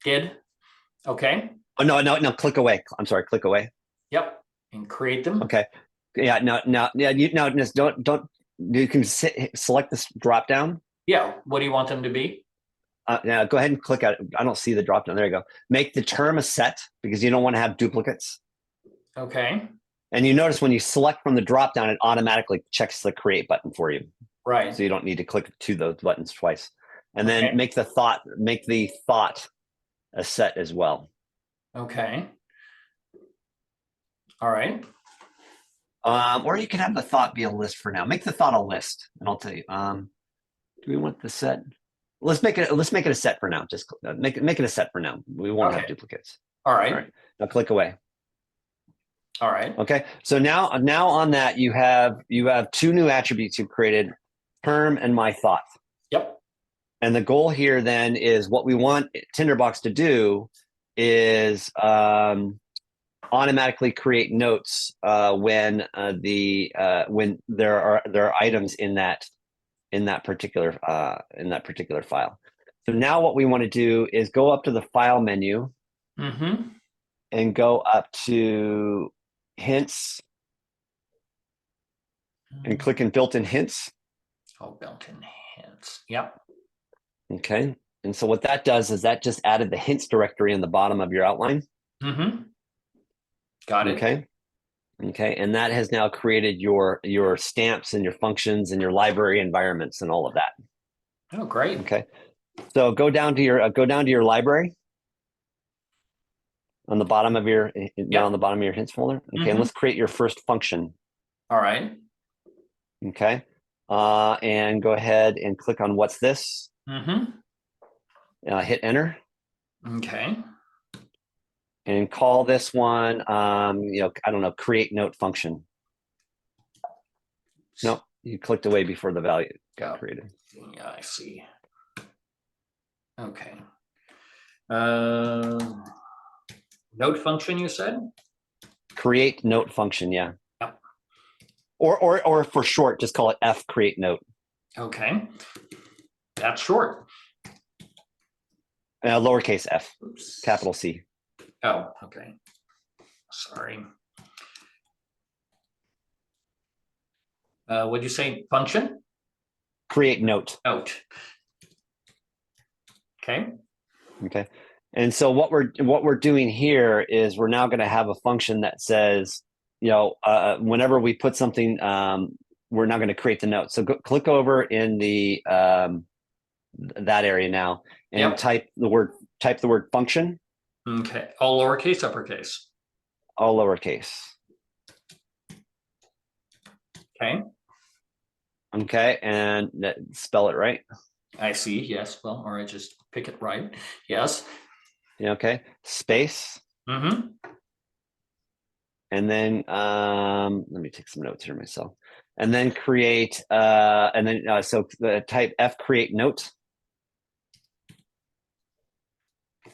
Did. Okay. Oh, no, click away. I'm sorry, click away. Yep. And create them. Okay. Yeah, just don't, you can select this drop down. Yeah. What do you want them to be? Now go ahead and click it. I don't see the drop down. There you go. Make the term a set because you don't want to have duplicates. Okay. And you notice when you select from the drop down, it automatically checks the create button for you. Right. So you don't need to click to those buttons twice. And Okay. then make the thought a set as well. Okay. All right. Or you can have the thought be a list for now. Make the thought a list, and I'll tell you. Do we want the set? Let's make it a set for now. Just make it a set for now. We won't have Okay. duplicates. All right. All right. Now click away. All right. Okay. So now on that you have 2 new attributes you've created, term and my thought. Yep. And the goal here then is what we want Tinderbox to do is automatically create notes when there are items in that particular file. So now what we want to do is go up to the file menu and go up to hints and click in built-in hints. Oh, built-in hints. Yep. Okay. And so what that does is that just added the hints directory in the bottom of your outline. Got it. Okay. Okay. And that has now created your stamps and your functions and your library environments and all of that. Oh, great. Okay. So go down to your library on the bottom of your down on the bottom of your hints folder. Okay. And let's create your first function. All right. Okay. And go ahead and click on what's this. Hit enter. Okay. And call this one, I don't know, create note function. No, you clicked away before the value got created. Yeah, I see. Okay. Note function, you said? Create note function, yeah. Yep. Or for short, just call it F create note. Okay. That's short. Lowercase f, Oops. capital C. Oh, okay. Sorry. What'd you say? Function? Create note. Note. Okay. Okay. And so what we're doing here is we're now going to have a function that says, whenever we put something, we're now going to create the note. So click over in the that area now and type the word function. Okay. All lowercase, uppercase. All lowercase. Okay. Okay, and spell it right. I see. Yes. Well, or I just pick it right. Yes. Yeah, okay. Space. And then let me take some notes here myself. And then create so type F create note.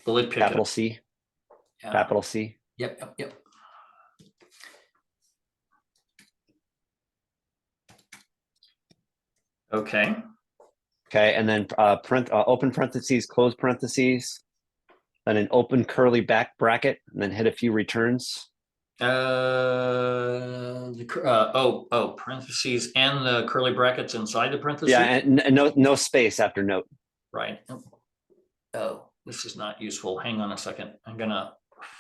Bullet pick capital C. Yeah. Capital C. Yep. Okay. Okay, and then open parentheses, close parentheses, then an open curly back bracket, and then hit a few returns. Parentheses and the curly brackets inside the parentheses. Yeah, and no space after note. Right. Oh, this is not useful. Hang on a second. I'm gonna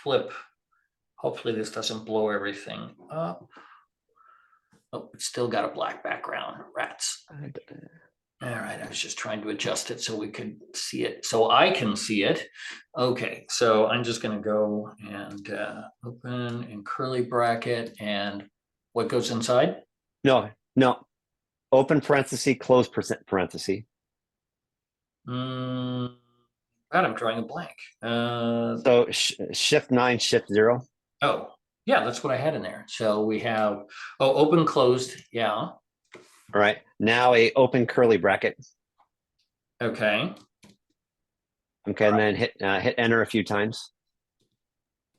flip. Hopefully this doesn't blow everything up. Oh, it's still got a black background. Rats. All right, I was just trying to adjust it so we could see it, so I can see it. Okay, so I'm just gonna go and open in curly bracket, and what goes inside? No, no. Open parenthesis, close parenthesis. God, I'm drawing a blank. So shift 9, shift 0. Oh, yeah, that's what I had in there. So we have, oh, open, closed, yeah, All right. Now a open curly bracket. okay. Okay, and then hit enter a few times.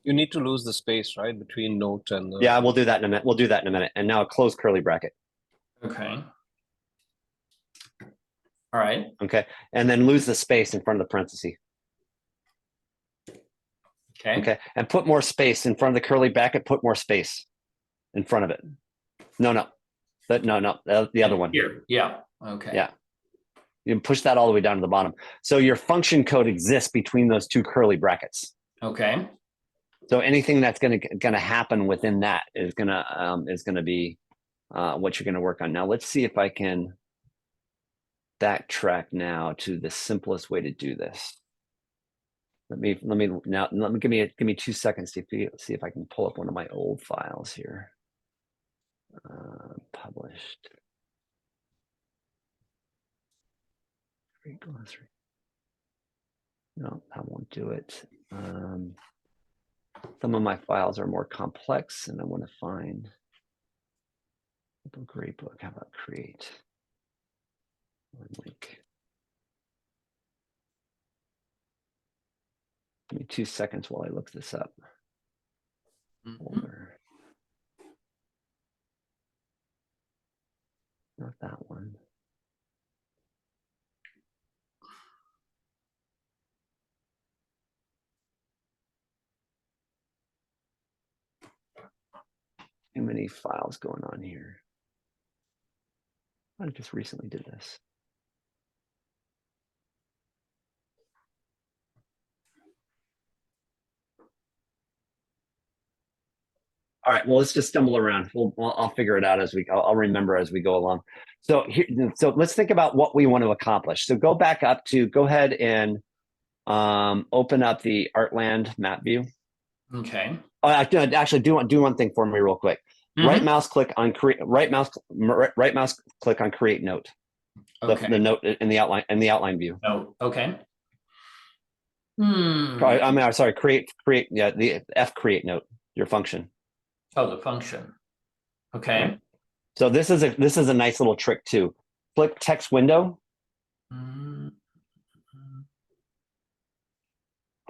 You need to lose the space, right, between note and Yeah, we'll do that in a minute. We'll do that in a minute. And now a close curly bracket. Okay. All right, Okay, and then lose the space in front of the parenthesis. okay. Okay, and put more space in front of the curly bracket. Put more space in front of it. No, the other one. Here, yeah, okay. Yeah, you can push that all the way down to the bottom. So your function code exists between those two curly brackets. Okay, So anything that's gonna happen within that is gonna be what you're gonna work on. Now let's see if I can backtrack now to the simplest way to do this. Let me give me 2 seconds to see if I can pull up one of my old files here. Published. Glossary. No, that won't do it. Some of my files are more complex, and I want to find a great book. How about create? Link. Give me 2 seconds while I look this up. Folder. Not that one. Too many files going on here. I just recently did this. All right, well, let's just stumble around. I'll figure it out as we go. I'll remember as we go along. So let's think about what we want to accomplish. So go ahead and open up the Artland map view. okay. Actually, do one thing for me real quick. Right mouse click on create. Right mouse click on create note. Okay. The note in the outline view. Oh, okay. Sorry. Create. Yeah, the F create note. Your function. Oh, the function. Okay. Right. So this is a nice little trick too. Click text window.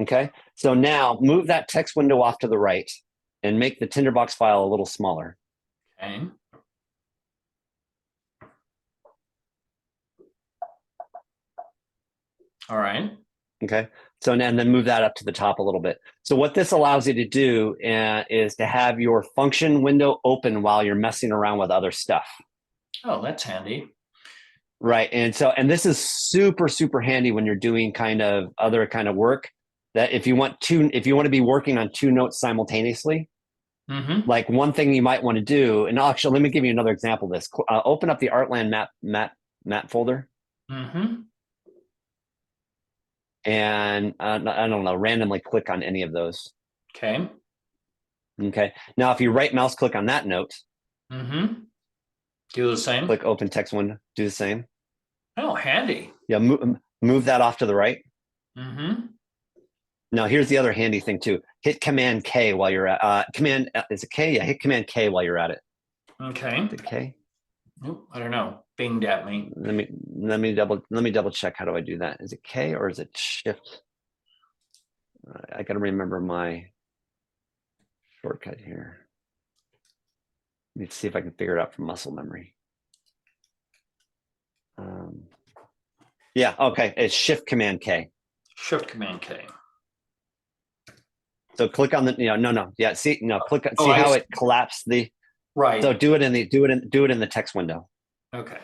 Okay. So now move that text window off to the right and make the Tinderbox file a little smaller. Okay. All right. Okay. So and then move that up to the top a little bit. So what this allows you to do is to have your function window open while you're messing around with other stuff. Oh, that's handy. Right. And this is super, super handy when you're doing other kind of work, that if you want to be working on 2 notes simultaneously, like one thing you might want to do, and actually, let me give you another example of this. Open up the Artland map folder. And I don't know, randomly click on any of those. Okay. Okay. Now, if you right mouse click on that note, do the same. click open text window, do the same. Oh, handy. Yeah, move that off to the right. Now, here's the other handy thing too. Hit Command K while you're at is it K? Yeah, hit Command K while you're at it. Okay. The K. Nope, I don't know. Binged at me. Let me double check. How do I do that? Is it K or is it Shift? I got to remember my shortcut here. Let me see if I can figure it out from muscle memory. Yeah, okay. It's Shift Command K. Shift Command K. So click on the yeah. See click Oh, see how it collapsed the right. So do it in the text window. Okay.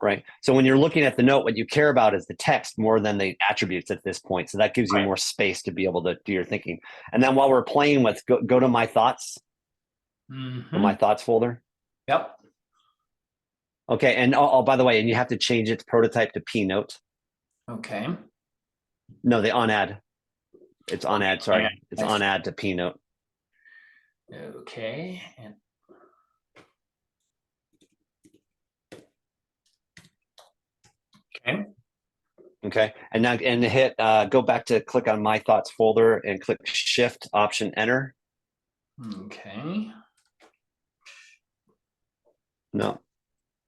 Right. So when you're looking at the note, what you care about is the text more than the attributes at this point. So that gives you more space to be able to do your thinking. And then while we're playing with, go to my thoughts, my thoughts folder. Yep. Okay, and by the way, and you have to change its prototype to P note. Okay. No, the on add. It's on add. Sorry, it's I on see. add to P note. Okay. And okay. Okay, and now hit go back to click on My Thoughts folder and click Shift Option Enter. Okay. No,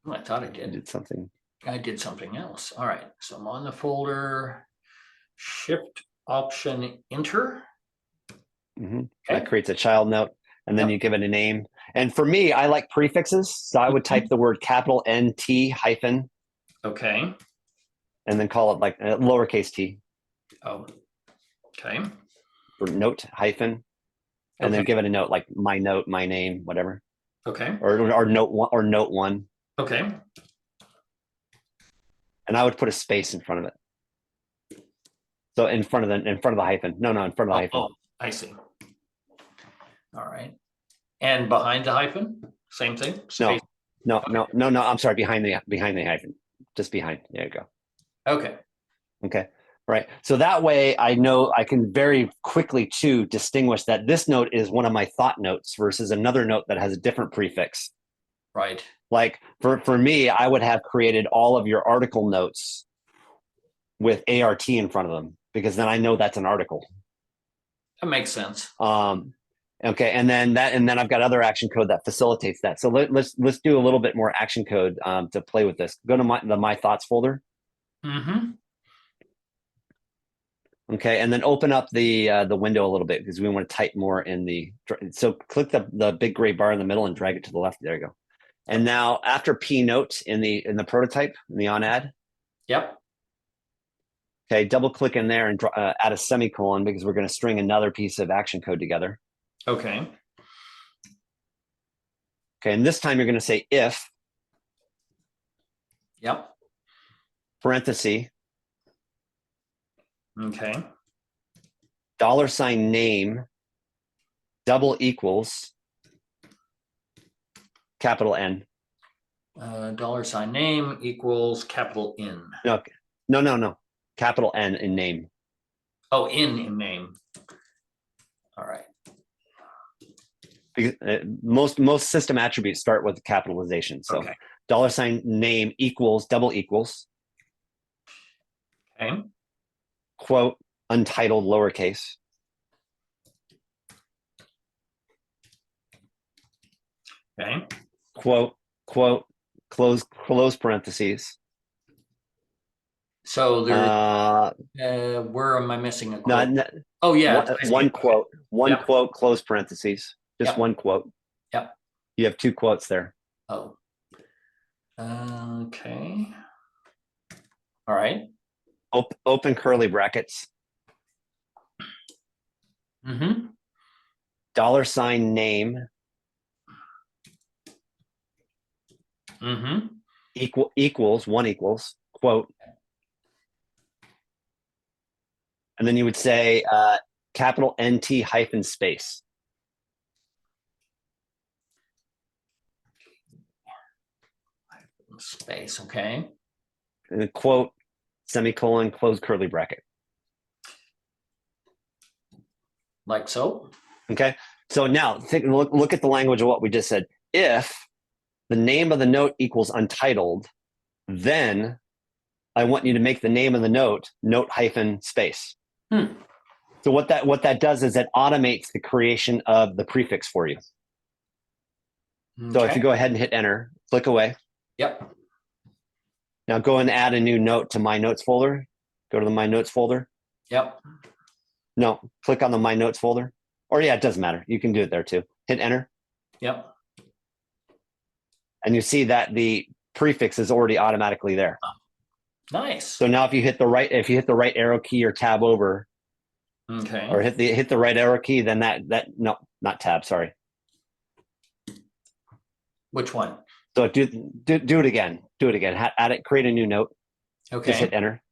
Oh, I thought I I did. did something. I did something else. All right. So I'm on the folder. Shift Option Enter. That creates a child note, and then Yep. you give it a name. And for me, I like prefixes, so I would type the word capital NT hyphen, Okay. and then call it like lowercase t Oh. Okay. or note hyphen, and then Okay. give it a note like my note, my name, whatever, Okay. or note one or note one. Okay. And I would put a space in front of it. So in front of the hyphen. No, in front of the hyphen. Oh, I see. All right. And behind the hyphen, same thing. Space. No. I'm sorry. Behind the hyphen, just behind. There you go. Okay. Okay. Right. So that way I know I can very quickly too distinguish that this note is one of my thought notes versus another note that has a different prefix. Right. Like for me, I would have created all of your article notes with ART in front of them because then I know that's an article. That makes sense. Okay, and then I've got other action code that facilitates that. So let's do a little bit more action code to play with this. Go to my thoughts folder. Mm-hmm. Okay, and then open up the window a little bit because we want to type more in the. So click the big gray bar in the middle and drag it to the left. There you go. And now after P note in the prototype in the on add. Yep. Okay, double click in there and add a semicolon because we're going to string another piece of action code together. Okay. Okay, and this time you're going to say if Yep. parenthesis Okay. $name double equals capital N. $name equals capital N. No. Capital N in name. Oh, in name. All right. Because, most system attributes start with capitalization. So Okay. $name equals double equals Okay. quote untitled lowercase. Okay. Quote close parentheses. So there, where am I missing a quote? Oh yeah. one quote, Yep. quote, close parentheses, just Yep. one quote. Yep. You have two quotes there. Oh. Okay. All right. Open curly brackets. Mm-hmm. $name Mm-hmm. equals quote. And then you would say capital NT hyphen space. Space, okay. And then quote, semicolon, close curly bracket. Like so. Okay. So now look at the language of what we just said. If the name of the note equals untitled, then I want you to make the name of the note hyphen space. So what that does is it automates the creation of the prefix for you. Okay. So if you go ahead and hit enter, click away. Yep. Now go and add a new note to my notes folder. Go to the my notes folder. Yep. No, click on the my notes folder. Or yeah, it doesn't matter. You can do it there too. Hit enter. Yep. And you see that the prefix is already automatically there. Nice. So now if you hit the right arrow key or tab over, okay. or hit the right arrow key, then no, not tab, sorry. Which one? So do it again. Do it again. Add it, create a new note. Okay. Just hit enter.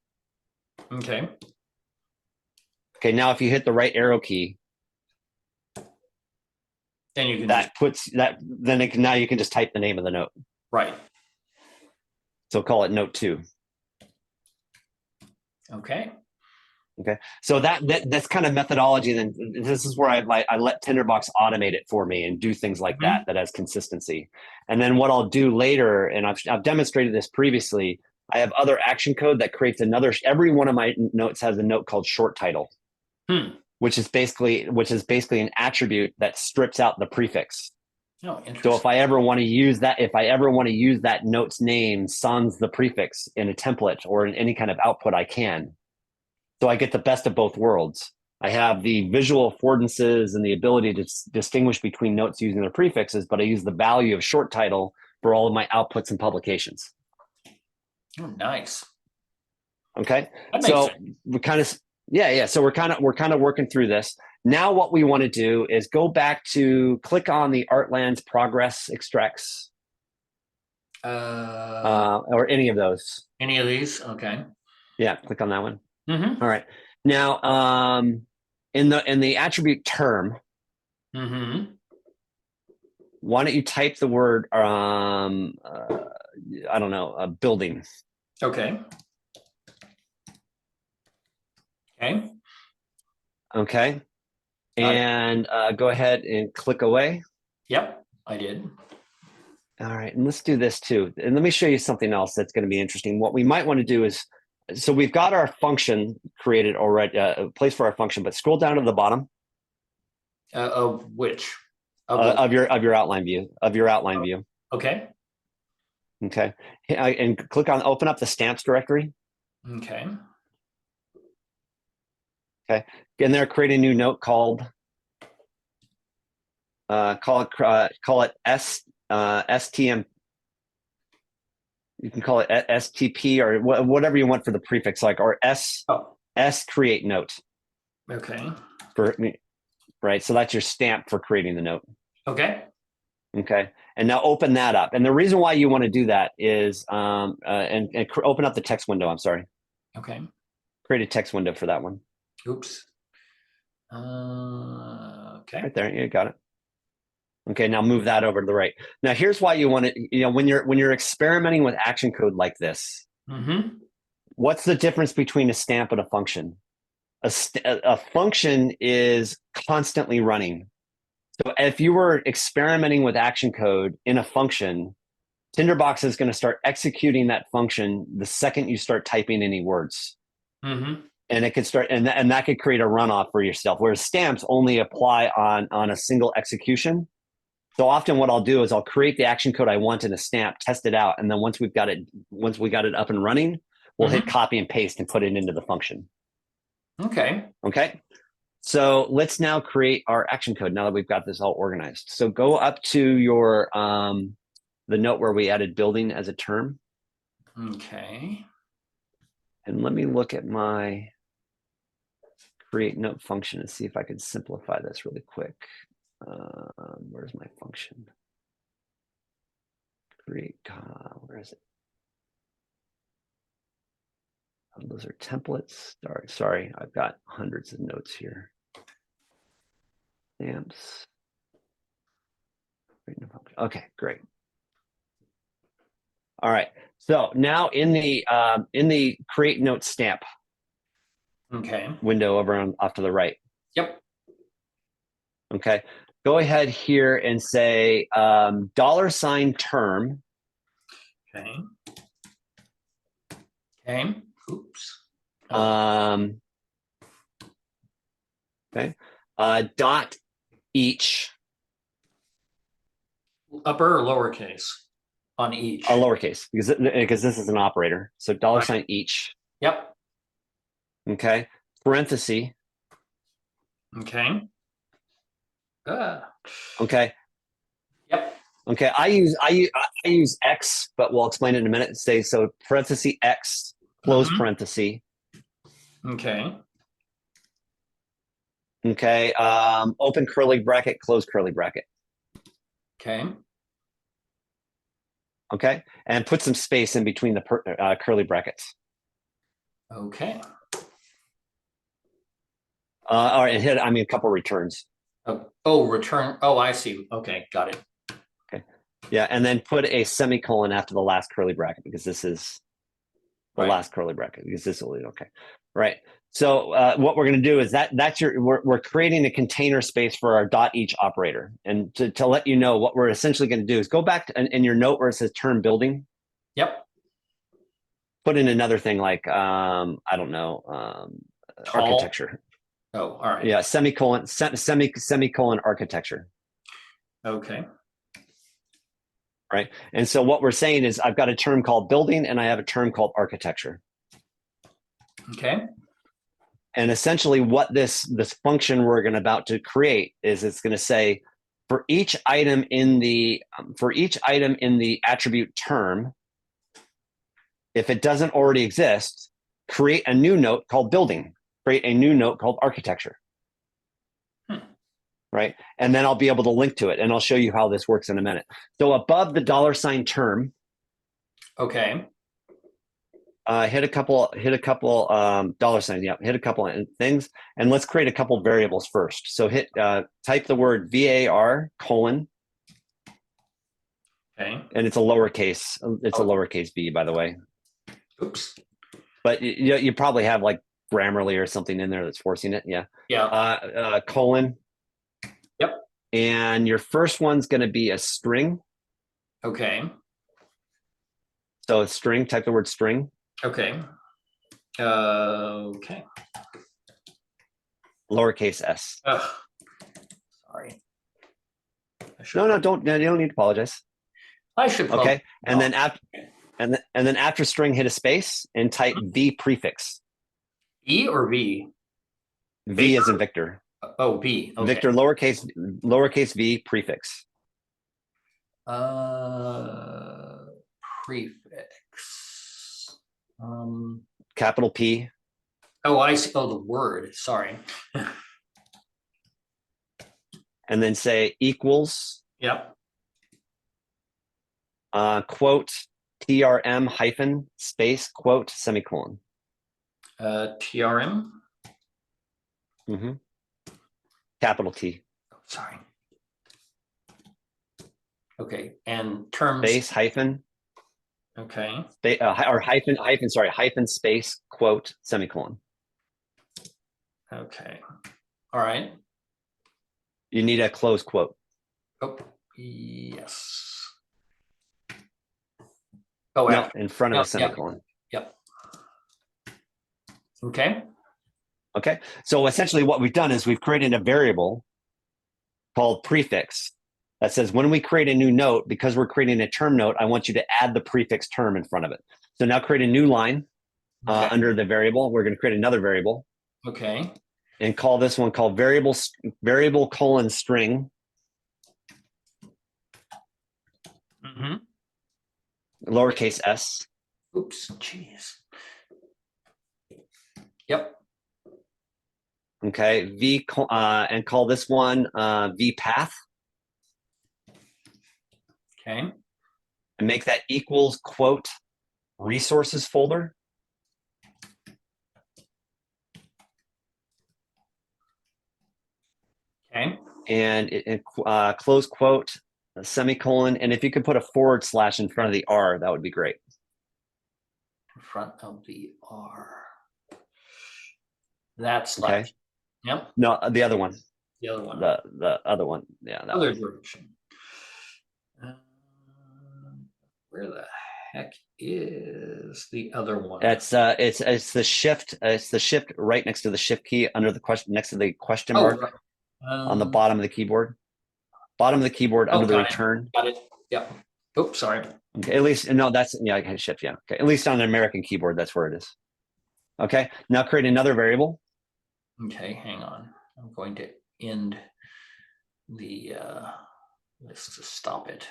Okay. Okay, now if you hit the right arrow key, then you can now you can just type the name of the note. Right. So call it note 2. Okay. So that's kind of methodology. Then this is where I let Tinderbox automate it for me and do things like that has consistency. And then what I'll do later, and I've demonstrated this previously, I have other action code that creates another. Every one of my notes has a note called short title, which is basically an attribute that strips out the prefix. Oh, interesting. So if I ever want to use that note's name sans the prefix in a template or in any kind of output, I can. So I get the best of both worlds. I have the visual affordances and the ability to distinguish between notes using their prefixes, but I use the value of short title for all of my outputs and publications. Oh, nice. Okay. That makes So sense. we're kind of, yeah. So we're kind of working through this. Now what we want to do is go back to click on the Artlands progress extracts or any of those. Any of these? Okay. Yeah, click on that one. Mm-hmm. All right. Now, in the attribute term, Mm-hmm. why don't you type the word I don't know, building. Okay. Okay. Okay. Got it. And go ahead and click away. Yep, I did. All right, and let's do this too. And let me show you something else that's going to be interesting. What we might want to do is, so we've got our function created already, a place for our function, but scroll down to the bottom Of which? of your outline view, Okay. Okay. And click on open up the stamps directory. Okay. And there, create a new note called call it STM. You can call it STP or whatever you want for the prefix, like or S create note. Okay. Right. So that's your stamp for creating the note. Okay. Okay. And now open that up. And the reason why you want to do that is and open up the text window. I'm sorry. Okay. Create a text window for that one. Oops. Okay. Right there. You got it. Okay, now move that over to the right. Now here's why you want to, when you're experimenting with action code like this, what's the difference between a stamp and a function? A function is constantly running. So if you were experimenting with action code in a function, Tinderbox is going to start executing that function the second you start typing any words. And it could start, and that could create a runoff for yourself, whereas stamps only apply on a single execution. So often what I'll do is I'll create the action code I want in a stamp, test it out, and then once we got it up and running, we'll hit copy and paste and put it into the function. Okay. Okay. So let's now create our action code now that we've got this all organized. So go up to your the note where we added building as a term. Okay. And let me look at my create note function and see if I can simplify this really quick. Where's my function? Create, where is it? Oh, those are templates. Sorry, I've got hundreds of notes here. Stamps. Okay, great. All right. So now in the create note stamp window over off to the right. Yep. Okay. Go ahead here and say $term. Okay. Okay. Oops. Okay. Dot each. Upper or lowercase on each? A lowercase because this is an operator. So $sign each. Yep. Okay. Parenthesis. Okay. Okay. Yep. Okay. I use X, but we'll explain it in a minute. Say so parenthesis X close parenthesis. Okay. Okay. Open curly bracket, close curly bracket. Okay. Okay. And put some space in between the curly brackets. Okay. All right. Hit, a couple returns. Oh, return. Oh, I see. Okay. Got it. Okay. Yeah, and then put a semicolon after the last curly bracket because this is the Right. last curly bracket because this will be okay. Right. So what we're going to do is that's we're creating a container space for our .each operator. And to let you know, what we're essentially going to do is go back to, in your note where it says term building, Yep. put in another thing like, I don't know, Tall. architecture. Oh, all right. Yeah, semicolon architecture. Okay. Right. And so what we're saying is I've got a term called building and I have a term called architecture. Okay. And essentially what this function we're about to create is it's going to say for each item in the attribute term, if it doesn't already exist, create a new note called building, create a new note called architecture. Right. And then I'll be able to link to it and I'll show you how this works in a minute. So above the $ term, Okay. hit a couple $signs. Yeah, hit a couple of things, and let's create a couple variables first. So hit type the word var : Okay. and it's a lowercase. It's a lowercase v, by the way. Oops. But you probably have like Grammarly or something in there that's forcing it. Yeah. Yeah. Colon. Yep. And your first one's going to be a string. Okay. So a string. Type the word string. Okay. Okay. Lowercase s. Ugh. Sorry. No, don't. You don't need to apologize. I should. Okay. And then after, and then after string, hit a space and type v prefix. E or V? V as in Victor. Oh, V. Okay. Victor lowercase v prefix. Prefix. Capital P. Oh, I see. Oh, the word. Sorry. And then say equals Yep. quote TRM hyphen space quote semicolon. TRM. Mm-hmm. Capital T. Oh, sorry. Okay, and terms. Space hyphen. Okay. Or hyphen space quote semicolon. Okay. All right. You need a close quote. Oh, yes. Oh, no, in front of a semicolon. Yep. Okay. Okay. So essentially what we've done is we've created a variable called prefix that says when we create a new note, because we're creating a term note, I want you to add the prefix term in front of it. So now create a new line under the variable. We're going to create another variable. Okay. And call this one called variable colon string. Mm-hmm. Lowercase s. Oops, jeez. Yep. Okay, and call this one v path. Okay. And make that equals quote resources folder. Okay. And close quote, a semicolon, and if you could put a / in front of the R, that would be great. In front of the R. That's okay. left. Yep. No, the other one. The other one. The other one. Yeah. That other one. direction. Where the heck is the other one? It's the shift. It's the shift right next to the shift key under the question next to the question mark right. on the bottom of the keyboard. Bottom of the keyboard under the return. Got it. Yep. Oops, sorry. Okay, at least no, that's I can shift. Yeah. Okay. At least on an American keyboard, that's where it is. Okay. Now create another variable. Okay, hang on. I'm going to end the list to stop it.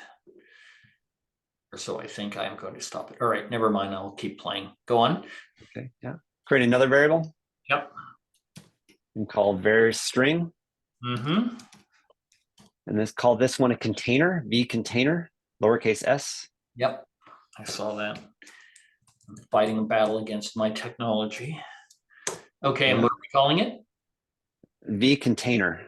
Or so I think I'm going to stop it. All right, never mind. I'll keep playing. Go on. Okay. Yeah. Create another variable. Yep. And call var string. Mm-hmm. And call this one a container, v container, lowercase s. Yep, I saw that. I'm fighting a battle against my technology. Okay, and what are we calling it? V container.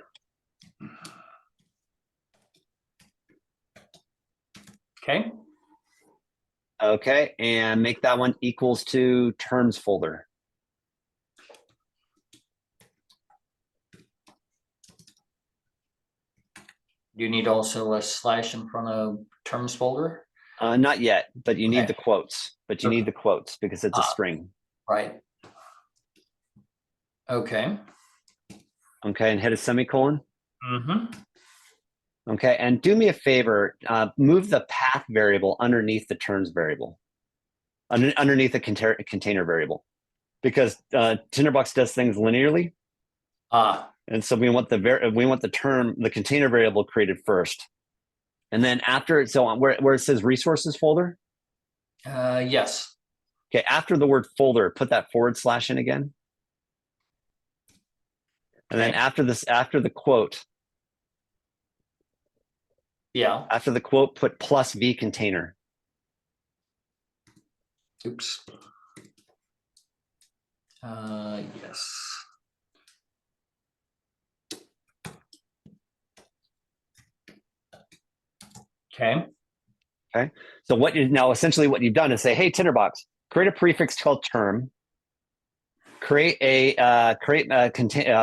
Okay. Okay, and make that one equals to terms folder. You need also a slash in front of terms folder. Not yet, but you need Okay. the quotes. But you Okay. need the quotes because it's a string. Right. Okay. Okay, and hit a semicolon. Mm-hmm. Okay, and do me a favor, move the path variable underneath the terms variable, underneath the container variable, because Tinderbox does things linearly, and so we want the container variable created first, and then after it, so on where it says resources folder. Yes. Okay, after the word folder, put that / in again, and then Okay. after the quote. Yeah. After the quote, put +v container. Oops. Yes. Okay. Okay. So essentially what you've done is say, hey, Tinderbox, create a prefix called term, create a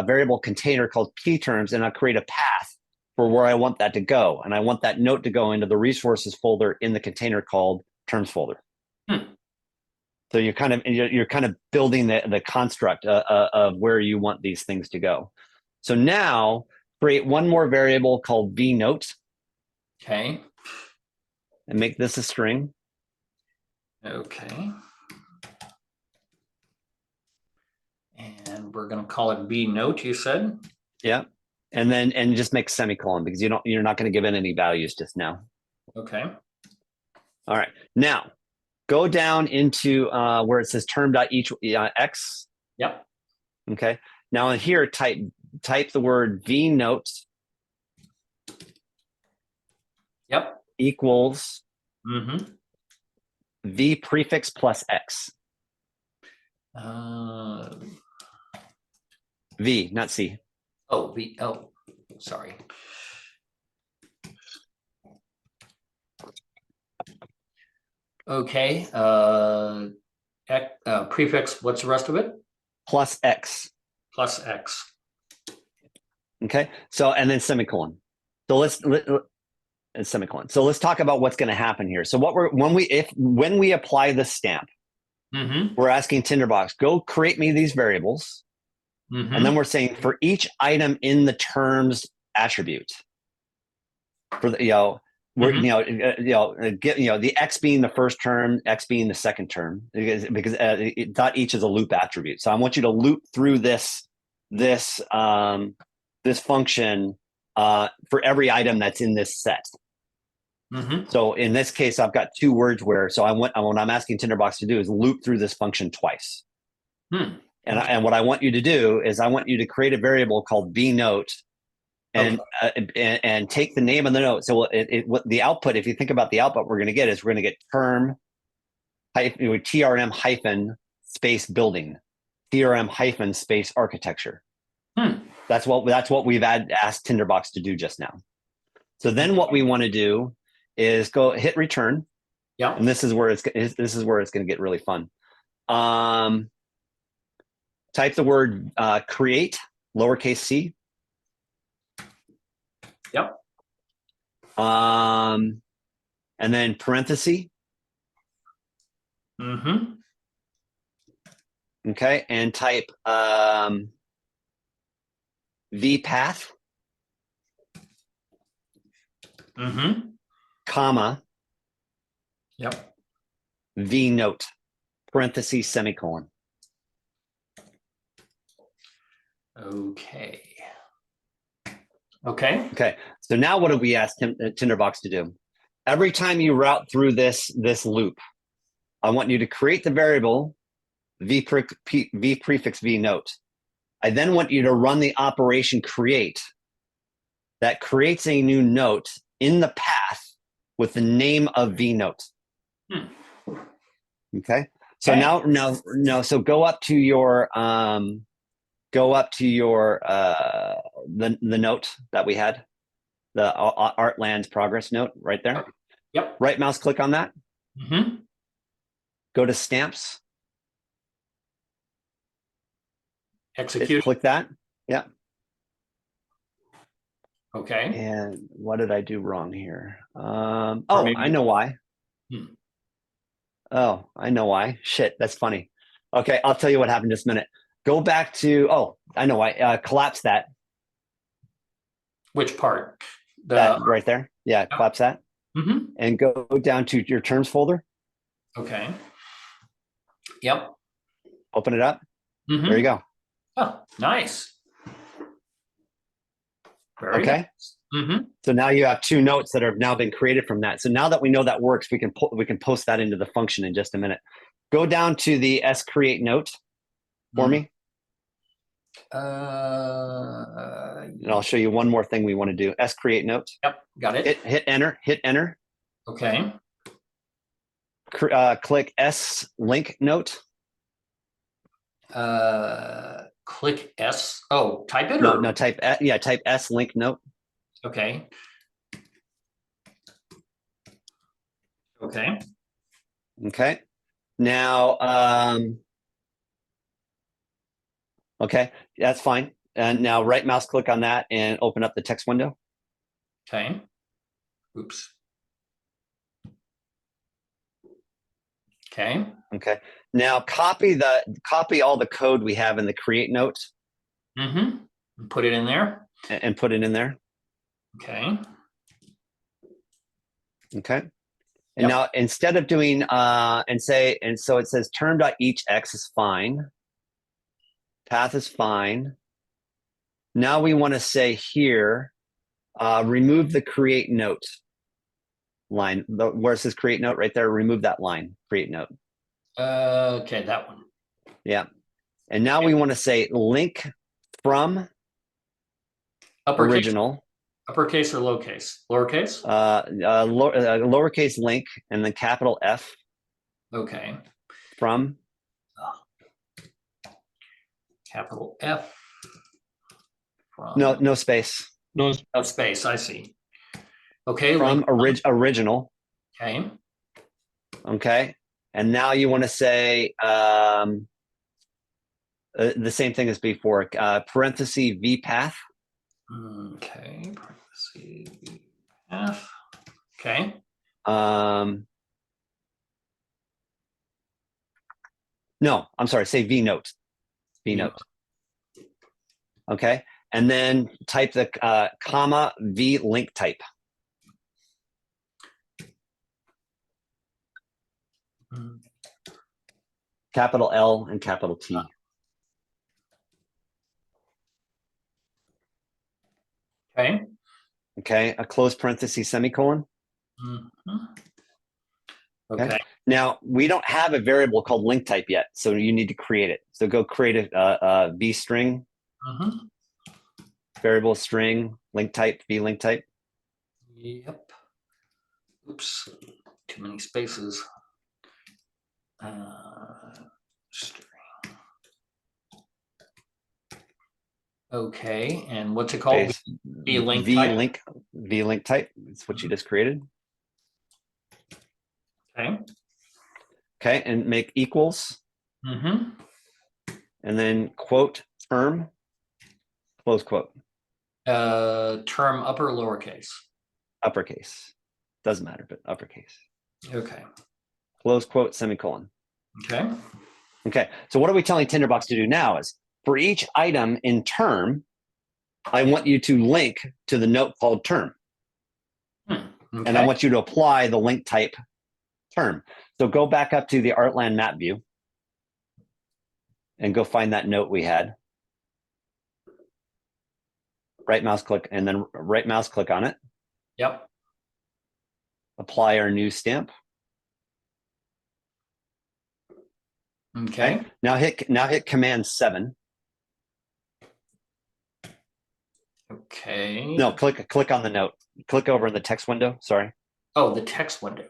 variable container called pterms, and I'll create a path for where I want that to go. And I want that note to go into the resources folder in the container called terms folder. So you're kind of building the construct of where you want these things to go. So now create one more variable called vnote. Okay. And make this a string. Okay. And we're going to call it B note, you said? Yeah. And just make semicolon because you're not going to give it any values just now. Okay. All right. Now go down into where it says term.each x. Yep. Okay. Now in here, type the word vnote. Yep. Equals Mm-hmm. v prefix plus x. V, not C. Oh, sorry. Okay. Prefix, what's the rest of it? Plus X. Plus X. Okay. So, and then semicolon. So and semicolon. So let's talk about what's going to happen here. So when we apply the stamp, we're asking Tinderbox, go create me these variables. And then we're saying for each item in the terms attribute, for the, the X being the first term, X being the second term, because dot each is a loop attribute. So I want you to loop through this function for every item that's in this set. So in this case, I've got two words what I'm asking Tinderbox to do is loop through this function twice. And what I want you to do is I want you to create a variable called vnote and take the name of the note. So the output, if you think about the output we're going to get is we're going to get term TRM hyphen space building, TRM hyphen space architecture. That's what we've asked Tinderbox to do just now. So then what we want to do is go hit return. Yeah. And this is where it's going to get really fun. Type the word create, lowercase c. Yep. And then parenthesis. Okay, and type vpath. Comma. Yep. vnote, parenthesis, semicolon. Okay. Okay. Okay. So now what do we ask Tinderbox to do? Every time you route through this loop, I want you to create the variable v prefix vnote. I then want you to run the operation create that creates a new note in the path with the name of vnote. Okay. So now, so go up to your the note that we had, the Artlands progress note right there. Yep. Right mouse click on that. Mm-hmm. Go to stamps. Execute. Click that. Yeah. Okay. And what did I do wrong here? Oh, maybe- I know why. Hmm. Oh, I know why. Shit, that's funny. Okay, I'll tell you what happened in just a minute. Go back to, oh, I know why. Collapse that. Which part? That right there. Yeah, collapse that. Mm-hmm. And go down to your terms folder. Okay. Yep. Open it up. Mm-hmm. There you go. Oh, nice. Very Okay. nice. Mm-hmm. So now you have two notes that have now been created from that. So now that we know that works, we can post that into the function in just a minute. Go down to the create note for me, and I'll show you one more thing we want to do. Create note. Yep, got it. Hit enter. Hit enter. Okay. Click link note. Click S. Oh, type it. No, or? no. Type type link note. Okay. Okay. Okay. Now, okay, that's fine. And now right mouse click on that and open up the text window. Okay. Oops. Okay. Okay. Now copy all the code we have in the create note. Mm-hmm. Put it in there. And put it in there. Okay. Okay. And now instead of doing so it says term.each x is fine. Path is fine. Now we want to say here, remove the create note line. Where it says create note right there, remove that line, create note. Okay, that one. Yeah. And now we want to say link from Uppercase, original. uppercase or lowercase? Lowercase? Lowercase link and then capital F Okay. from. Capital F. From No space. No, space, I see. Okay. From link. original. Okay. Okay. And now you want to say the same thing as before, parenthesis v path. Okay. Parentheses V path. Okay. No, I'm sorry, say v note. V note. Okay. And then type the comma v link type. Capital L and capital T. Okay. Okay. A close parenthesis semicolon. Mm-hmm. Okay. Now we don't have a variable called link type yet, so you need to create it. So go create a v string, variable string, link type, v link type. Yep. Oops. Too many spaces. String. Okay, and what's it called? Space, V link v type. link v link type. It's what you just created. Okay. Okay, and make equals, Mm-hmm. and then quote term, close quote, Term upper or lowercase? uppercase. Doesn't matter, but uppercase. Okay. Close quote, semicolon. Okay. Okay, so what are we telling Tinderbox to do now is for each item in term, I want you to link to the note called term. Okay. And I want you to apply the link type term. So go back up to the Artland map view and go find that note we had. Right mouse click and then right mouse click on it. Yep. Apply our new stamp. Okay. Now hit Command 7. Okay. No, click on the note. Click over in the text window. Sorry. Oh, the text window.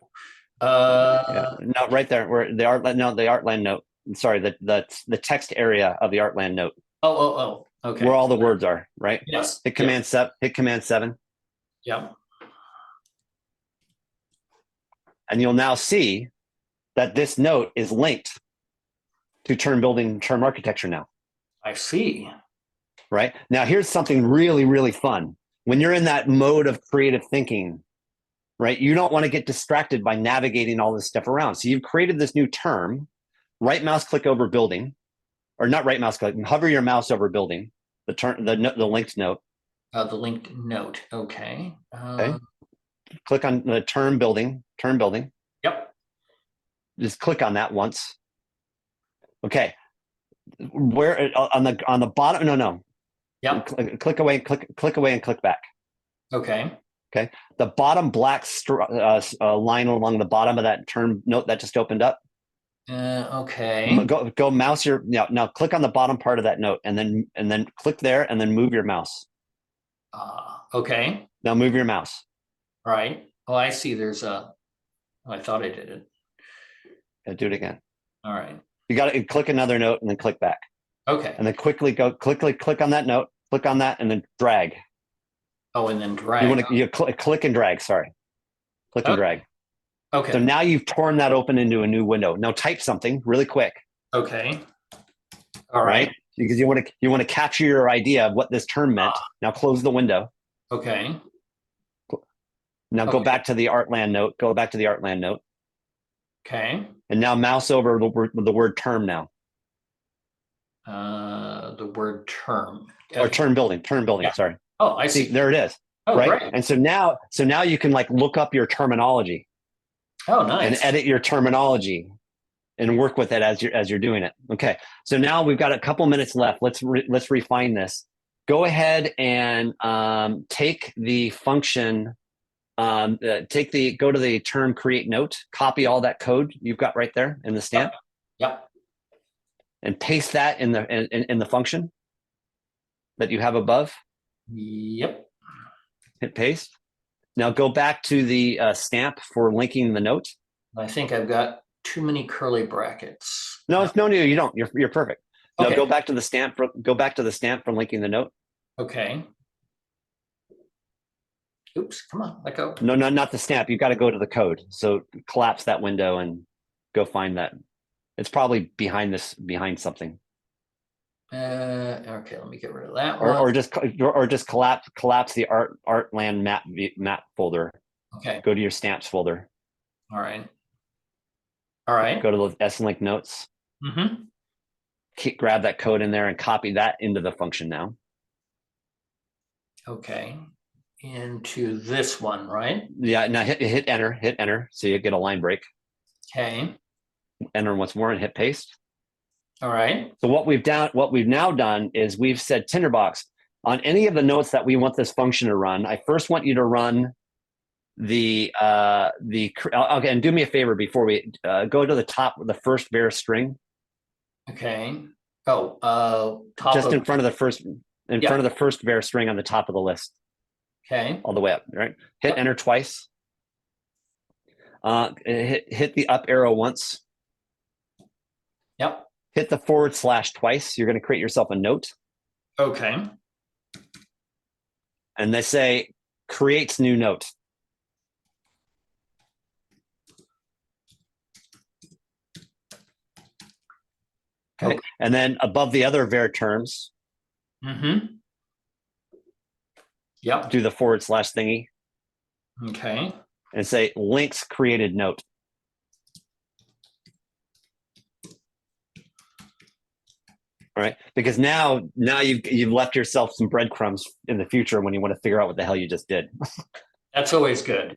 Yeah. No, right there. Where the Artland note. Sorry, the text area of the Artland note. Oh. Okay. Where all the words are, right? Yes. Hit Command 7. Hit Command 7. Yep. And you'll now see that this note is linked to term building, term architecture now, I see. right? Now, here's something really, really fun. When you're in that mode of creative thinking, right, you don't want to get distracted by navigating all this stuff around. So you've created this new term, right mouse click over building, or not right mouse click, hover your mouse over building, the linked note. The linked note. Okay. Okay. Click on the term building. Yep. Just click on that once. Okay. Where on the bottom? No. Yep. Click away and click back. Okay. Okay. The bottom black line along the bottom of that term note that just opened up. Okay. Go mouse your now click on the bottom part of that note and then click there and then move your mouse. Okay. Now move your mouse. All right. Oh, I see. There's a. Oh, I thought I did it. Do it again. All right. You got to click another note and then click back. Okay. And then quickly click on that note, click on that, and then drag. Oh, and then drag. You want to click and drag. Sorry, click and drag. Okay. So now you've torn that open into a new window. Now type something really quick. Okay. All right. Because you want to capture your idea of what this term meant. Now close the window. Okay. Now go back to the Artland note. Go back to the Artland note. Okay. And now mouse over the word term now. The word term. Or term building. Yeah. Sorry. Oh, I see. There it is. Oh, right. Great. And so now you can like look up your terminology. Oh, nice. And edit your terminology and work with it as you're doing it. Okay. So now we've got a couple minutes left. Let's refine this. Go ahead and take the function. Go to the term create note, copy all that code you've got right there in the stamp. Yep. And paste that in the function that you have above. Yep. Hit paste. Now go back to the stamp for linking the note. I think I've got too many curly brackets. No, you don't. You're perfect. Now Okay. go back to the stamp for linking the note. Okay. Oops, come on, let go. No, not the stamp. You've got to go to the code. So collapse that window and go find that. It's probably behind something. Okay, let me get rid of that Or one. just collapse the Artland map folder. Okay. Go to your stamps folder. All right. All right. Go to the S-Link notes. Mm-hmm. Grab that code in there and copy that into the function now. Okay. Into this one, right? Yeah. Now hit enter. So you get a line break. Okay. Enter once more and hit paste. All right. So what we've now done is we've said Tinderbox on any of the notes that we want this function to run. I first want you to run okay, and do me a favor before we go to the top of the first bare string. Okay. Oh, top just of, in front of the first bare string on the top of the list. Okay. All the way up, right? Hit enter twice. Hit the up arrow once. Yep. Hit the / twice. You're going to create yourself a note. Okay. And they say creates new note. Okay. And then above the other var terms. Mm-hmm. Yep. Do the / thingy. Okay. And say links created note. All right, because now you've left yourself some breadcrumbs in the future when you want to figure out what the hell you just did. That's always good.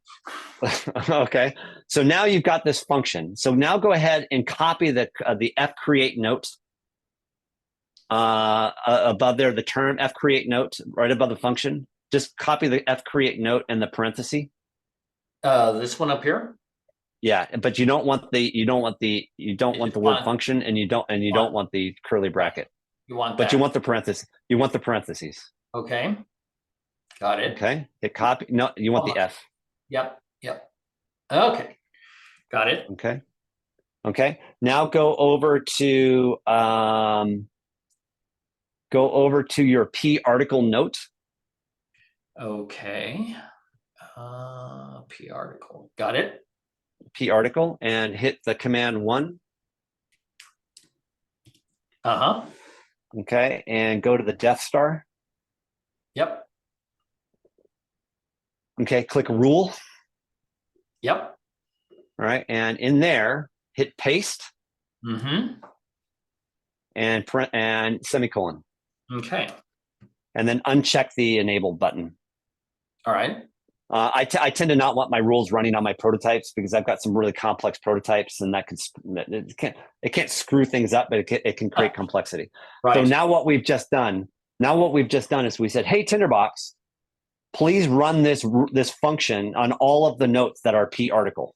Okay, so now you've got this function. So now go ahead and copy the f create note above there, the term f create note right above the function. Just copy the f create note in the parenthesis. This one up here. Yeah, but you don't want the word function, and you don't want the curly bracket. You want but that. you want the parentheses. You want the parentheses. Okay. Got it. Okay. Hit copy. No, you want the F. Yep. Okay. Got it. Okay. Now go over to your P article note. Okay. P article. Got it. P article and hit the command 1. Uh-huh. Okay, and go to the Death Star. Yep. Okay, click rule. Yep. All right, and in there, hit paste Mm-hmm. and print and semicolon, Okay. and then uncheck the enable button. All right. I tend to not want my rules running on my prototypes because I've got some really complex prototypes, and that it can't screw things up, but it can create complexity. Right. So now what we've just done is we said, hey, Tinderbox, please run this function on all of the notes that are P article.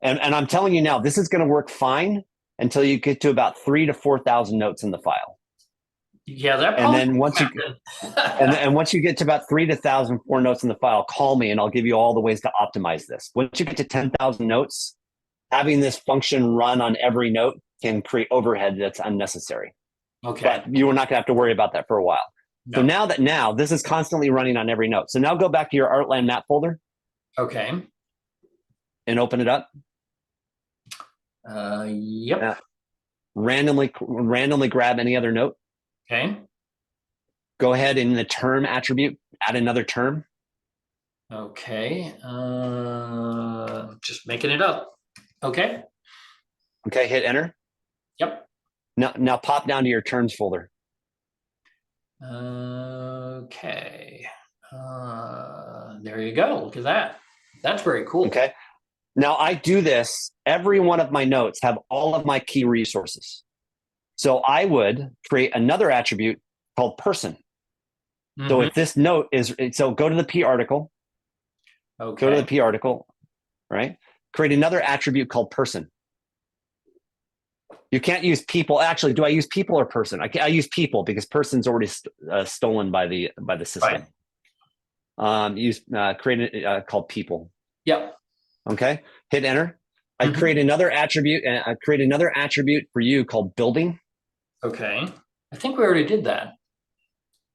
And I'm telling you now, this is going to work fine until you get to about 3,000 to 4,000 notes in the file. Yeah, that And probably then once you get to about 3,000 to 4 notes in the file, call me and I'll give you all the ways to optimize this. Once you get to 10,000 notes, having this function run on every note can create overhead that's unnecessary. Okay. But you are not going to have to worry about that for a while. No. So now this is constantly running on every note. So now go back to your Artland map folder Okay. and open it up. Yep. Randomly grab any other note. Okay. Go ahead in the term attribute, add another term. Okay. Just making it up. Okay. Okay, hit enter. Yep. Now pop down to your terms folder. Okay. There you go. Look at that. That's very cool. Okay. Now I do this, every one of my notes have all of my key resources. So I would create another attribute called person. So Mhm. if this note is, so go to the P article, Okay. go to the P article, right? Create another attribute called person. You can't use people. Actually, do I use people or person? I use people because person's already stolen by the system. Right. Create it called people. Yep. Okay, hit enter. I create another attribute, and I create another attribute for you called building. Okay. I think we already did that.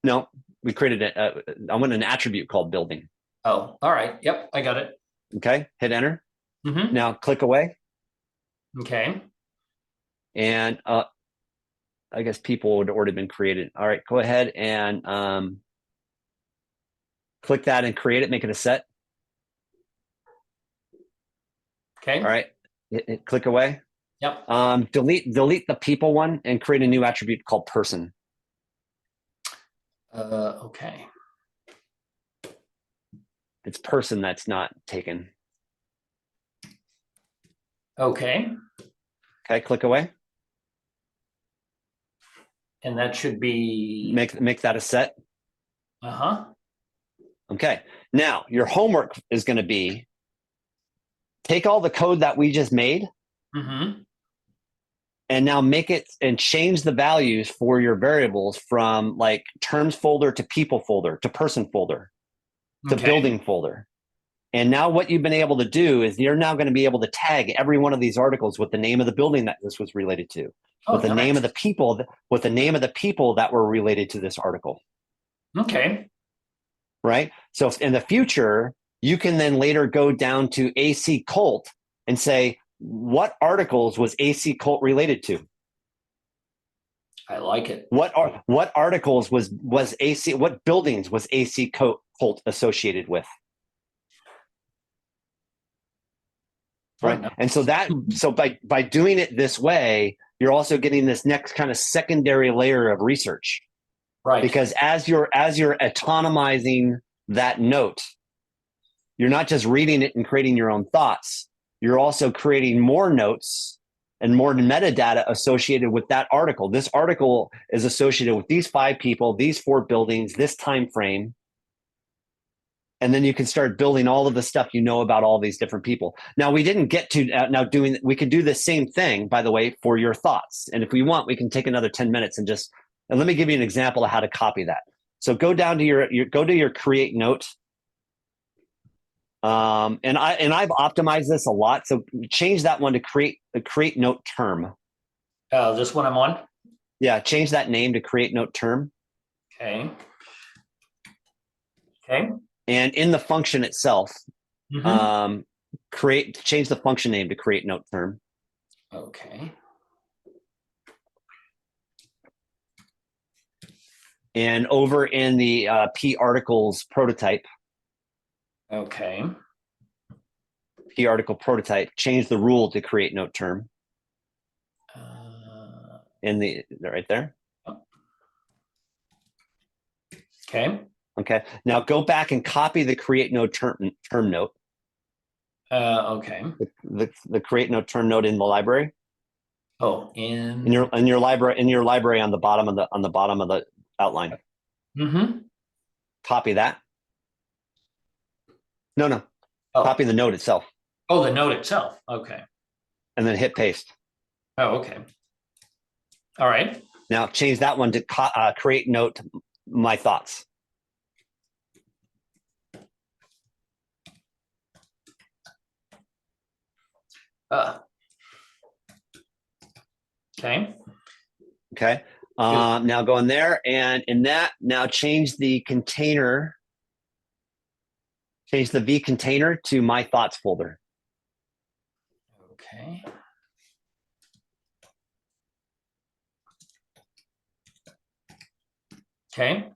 No, we created it. I want an attribute called building. Oh, all right. Yep, I got it. Okay, hit enter. Mm-hmm. Now click away, Okay. and I guess people would already been created. All right, go ahead and click that and create it. Make it a set. Okay. All right, click away. Yep. Delete the people one and create a new attribute called person. Okay. It's person that's not taken. Okay. Okay, click away. And that should be Make that a set. uh-huh. Okay. Now your homework is going to be take all the code that we just made Mm-hmm. and now make it and change the values for your variables from like terms folder to people folder to person folder to Okay. building folder. And now what you've been able to do is you're now going to be able to tag every one of these articles with the name of the building that this was related to, with the name of the people, with the name of the people that were related to this article. Okay. Right. So in the future, you can then later go down to AC Cult and say, what articles was AC Cult related to? I like it. What articles was AC? What buildings was AC Cult associated with? Right. And so by doing it this way, you're also getting this next kind of secondary layer of research. Right. Because as you're autonomizing that note, you're not just reading it and creating your own thoughts. You're also creating more notes and more metadata associated with that article. This article is associated with these 5 people, these 4 buildings, this time frame. And then you can start building all of the stuff you know about all these different people. Now, we didn't get to we could do the same thing, by the way, for your thoughts. And if we want, we can take another 10 minutes and let me give you an example of how to copy that. So go down to your create note. And I've optimized this a lot. So change that one to create note term. This one I'm on? Yeah, change that name to create note term. Okay. Okay. And in the function itself, change the function name to create note term. Okay. And over in the P articles prototype, Okay. P article prototype, change the rule to create note term in the right there. Okay. Okay. Now go back and copy the create note term note. Okay. The create note term note in the library. Oh, In your library on the bottom of the outline. Mm-hmm. Copy that. No. Oh. Copy the note itself. Oh, the note itself. Okay. And then hit paste. Oh, okay. All right. Now change that one to create note my thoughts. Okay. Okay. Now go in there, and in that, now change the container. Change the V container to my thoughts folder. Okay. Okay.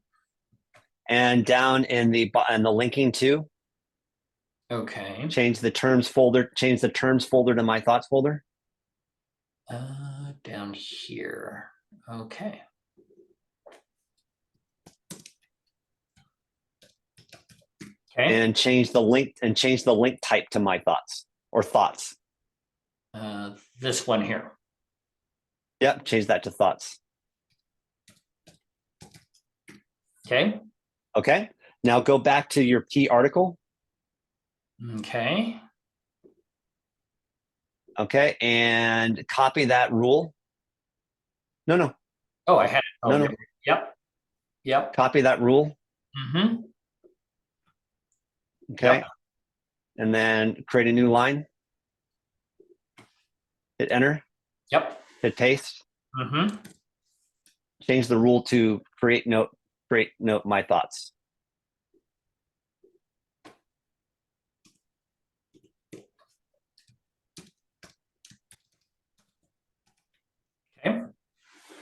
And down in the linking to, Okay. change the terms folder to my thoughts folder. Down here. Okay. Okay. And change the link type to my thoughts or thoughts. This one here. Yep, change that to thoughts. Okay. Okay. Now go back to your P article. Okay. Okay, and copy that rule. No. Oh, I had it. Oh, No. Yep. Yep. Copy that rule. Mm-hmm. Okay. Yep. And then create a new line. Hit enter. Yep. Hit paste. Mm-hmm. Change the rule to create note my thoughts. Okay.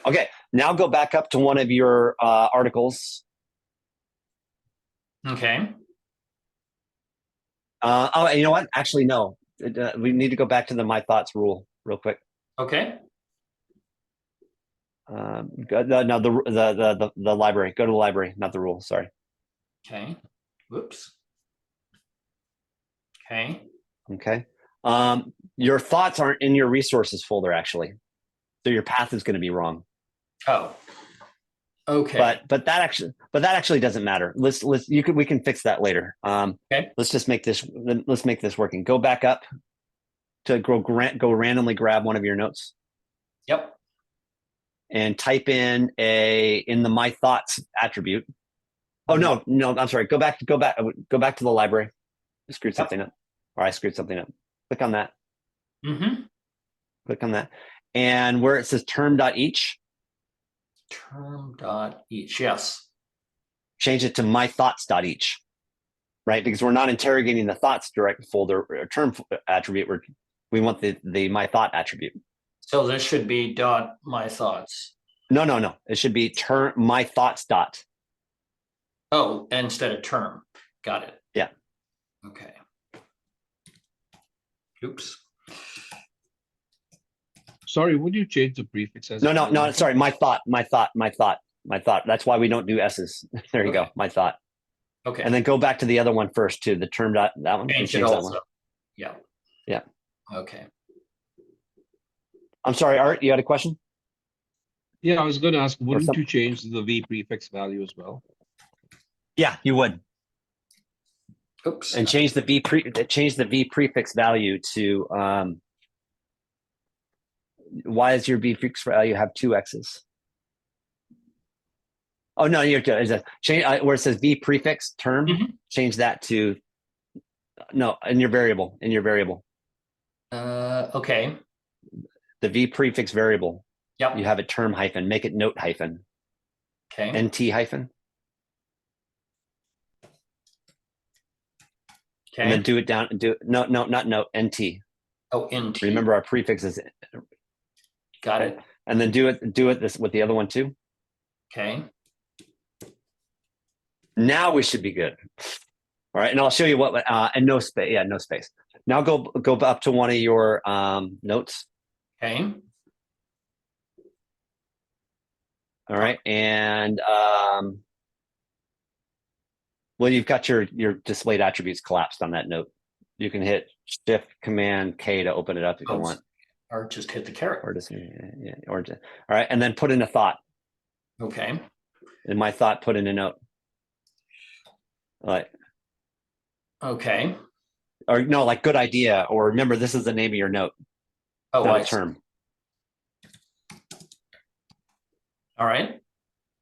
Okay, now go back up to one of your articles. Okay. Oh, you know what? Actually, no. We need to go back to the my thoughts rule real quick. Okay. No, the library. Go to the library, not the rule. Sorry. Okay. Whoops. Okay. Okay. Your thoughts aren't in your resources folder actually, so your path is going to be wrong. Oh. Okay. But that actually doesn't matter. We can fix that later. Okay. Let's just make this working. Go back up to go randomly grab one of your notes. Yep. And type in the my thoughts attribute. Oh no, I'm sorry. Go back to the library. I screwed something up. Or I screwed something up. Click on that. Mm-hmm. Click on that. And where it says term.each, Term.each. Yes. change it to my thoughts.each. Right? Because we're not interrogating the thoughts direct folder or term attribute. We want the my thought attribute. So this should be dot my thoughts. No. It should be term my thoughts dot. Oh, instead of term. Got it. Yeah. Okay. Oops. Sorry, would you change the prefix as No. Sorry, my thought. That's why we don't do S's. There you go. Okay. My thought. Okay. And then go back to the other one first, to the term dot that one. Change it that also. one. Yeah. Yeah. Okay. I'm sorry, Art. You had a question? Yeah, I was going to ask, wouldn't some- you change the V prefix value as well? Yeah, you would. Oops. And change the V prefix value to why does your V prefix value have 2 X's? Oh no, you're good. Change where it says V prefix term. Mhm. Change that to no in your variable. Okay. The V prefix variable. Yep. You have a term hyphen. Make it note hyphen. Okay. NT hyphen. and then Okay. do it down. Not note, NT. Oh, NT. Remember our prefix is, Got it. and then do it this with the other one too. Okay. Now we should be good. All right, and I'll show you what. And no space. Yeah, no space. Now go up to one of your notes. Okay. All right, and well, you've got your displayed attributes collapsed on that note. You can hit Shift Command K to open it up if you want, Or just hit the caret. or just yeah, or just, all right, and then put in a thought. Okay. In my thought, put in a note. Like, Okay. or no, like good idea, or remember this is the name of your note, Oh, not I a see. term. All right.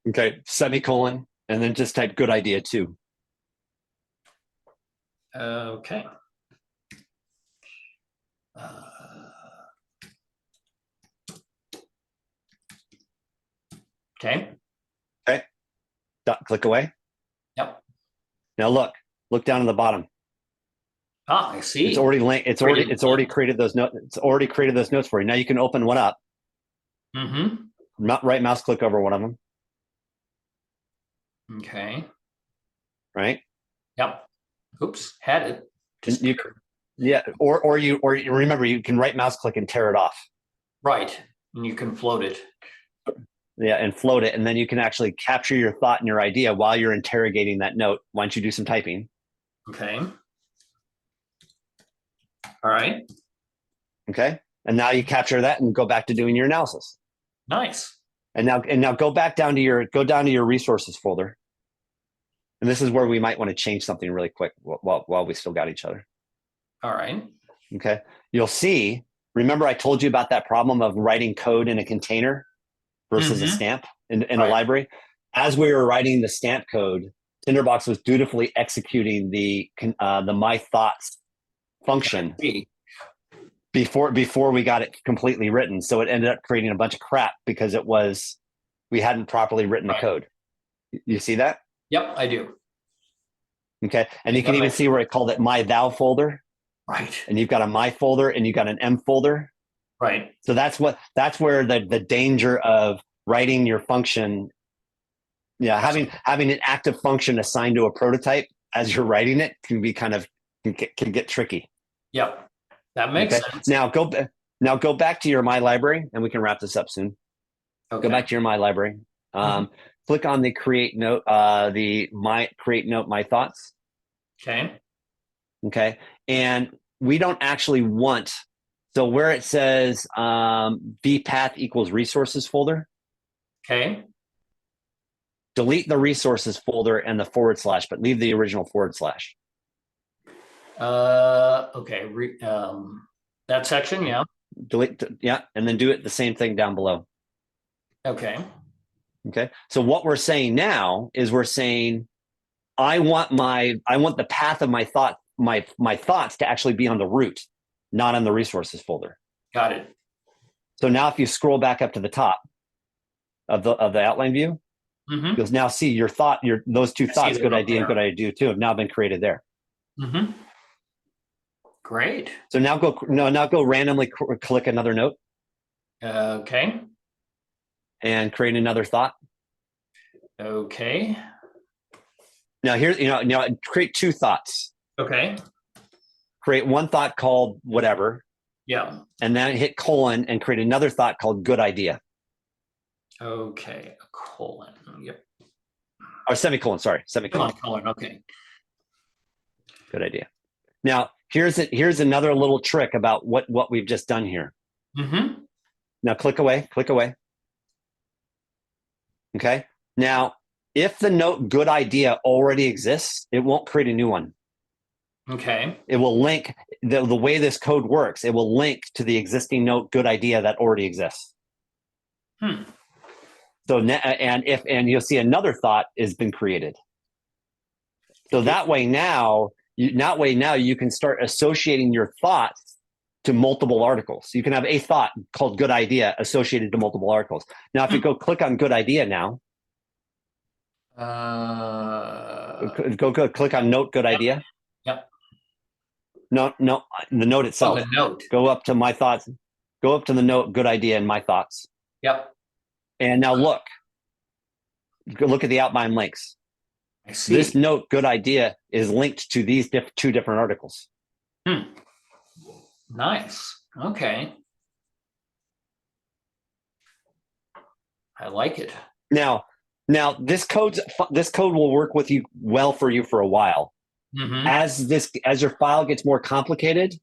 Okay, semicolon, and then just type good idea too. Okay. Okay. Click away. Yep. Now look down at the bottom. Ah, I see. It's already linked. It's already created those notes. It's already created those notes for you. Now you can open one up. Mm-hmm. Right mouse click over one of them. Okay. Right. Yep. Oops. Had it. And you, yeah. Or you remember you can right mouse click and tear it off. Right. And you can float it. Yeah, and float it, and then you can actually capture your thought and your idea while you're interrogating that note. Why don't you do some typing? Okay. All right. Okay. And now you capture that and go back to doing your analysis. Nice. And now go down to your resources folder. And this is where we might want to change something really quick while we still got each other. All right. Okay. You'll see, remember I told you about that problem of writing code in a container versus a stamp in a library? As we were writing the stamp code, Tinderbox was dutifully executing the my thoughts function before we got it completely written. So it ended up creating a bunch of crap because we hadn't properly written the code. You see that? Yep, I do. Okay. And you can even see where it called it my thou folder. Right. And you've got a my folder and you've got an M folder. Right. So that's where the danger of writing your function, having an active function assigned to a prototype as you're writing it can be can get tricky. Yep. That makes sense. Now go back to your my library, and we can wrap this up soon. Okay. Go back to your my library. Click on the create note, create note my thoughts. Okay. Okay. And we don't actually want, so where it says vpath equals resources folder. Okay. Delete the resources folder and the /, but leave the original /. Okay. That section, yeah. Delete, yeah, and then do it the same thing down below. Okay. Okay. So what we're saying now is we're saying I want the path of my thoughts to actually be on the root, not on the resources folder. Got it. So now if you scroll back up to the top of the outline view, you'll now see your thought, those two thoughts, good idea and good idea too, have now been created there. Great. So now go randomly click another note. Okay. And create another thought. Okay. Now create two thoughts. Okay. Create one thought called whatever. Yeah. And then hit colon and create another thought called good idea. Okay. A colon. Yep. Or semicolon, sorry. Semicolon. Colon. Okay. Good idea. Now, here's another little trick about what we've just done here. Now click away. Okay. Now, if the note good idea already exists, it won't create a new one. Okay. It will link, the way this code works, it will link to the existing note good idea that already exists. So and you'll see another thought has been created. So that way now you can start associating your thoughts to multiple articles. You can have a thought called good idea associated to multiple articles. Now, if you go click on good idea now, go click on note good idea. Yep. No, no, the note Oh, itself. the note. Go up to my thoughts. Go up to the note, good idea, and my thoughts. Yep, And now look. Go look at the outline links. I see. This note, good idea, is linked to these two different articles. Nice. Okay. I like it. Now this code will work with you well for you for a while. Mhm. As your file gets more complicated,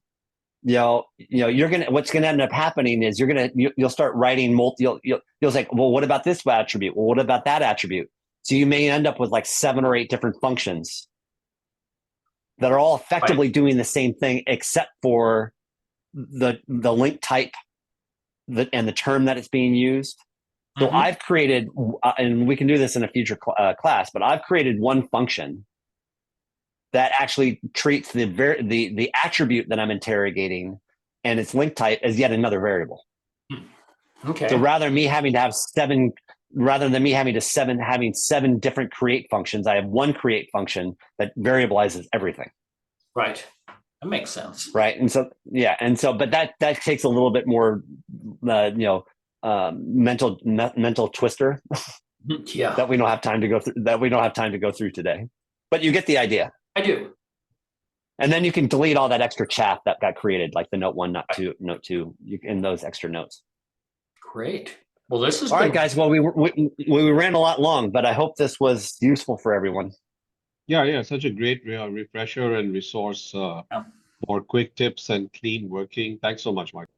what's gonna end up happening is you'll start writing you'll say, well, what about this attribute? Well, what about that attribute? So you may end up with like 7 or 8 different functions that are all effectively doing the same thing, except for the link type and the term that it's being used. So Mhm. I've created, and we can do this in a future class, but I've created one function that actually treats the attribute that I'm interrogating and its link type as yet another variable. Okay. So rather than me having to have 7 different create functions, I have one create function that variabilizes everything. Right. That makes sense. Right. And so, but that takes a little bit more, mental twister Yeah, that we don't have time to go through today. But you get the idea. I do. And then you can delete all that extra chaff that got created, like the note 1, note 2, in those extra notes. Great. Well, this is All right, guys. Well, we ran a lot long, but I hope this was useful for everyone. Yeah, such a great refresher and resource for quick tips and clean working. Thanks so much, Mike.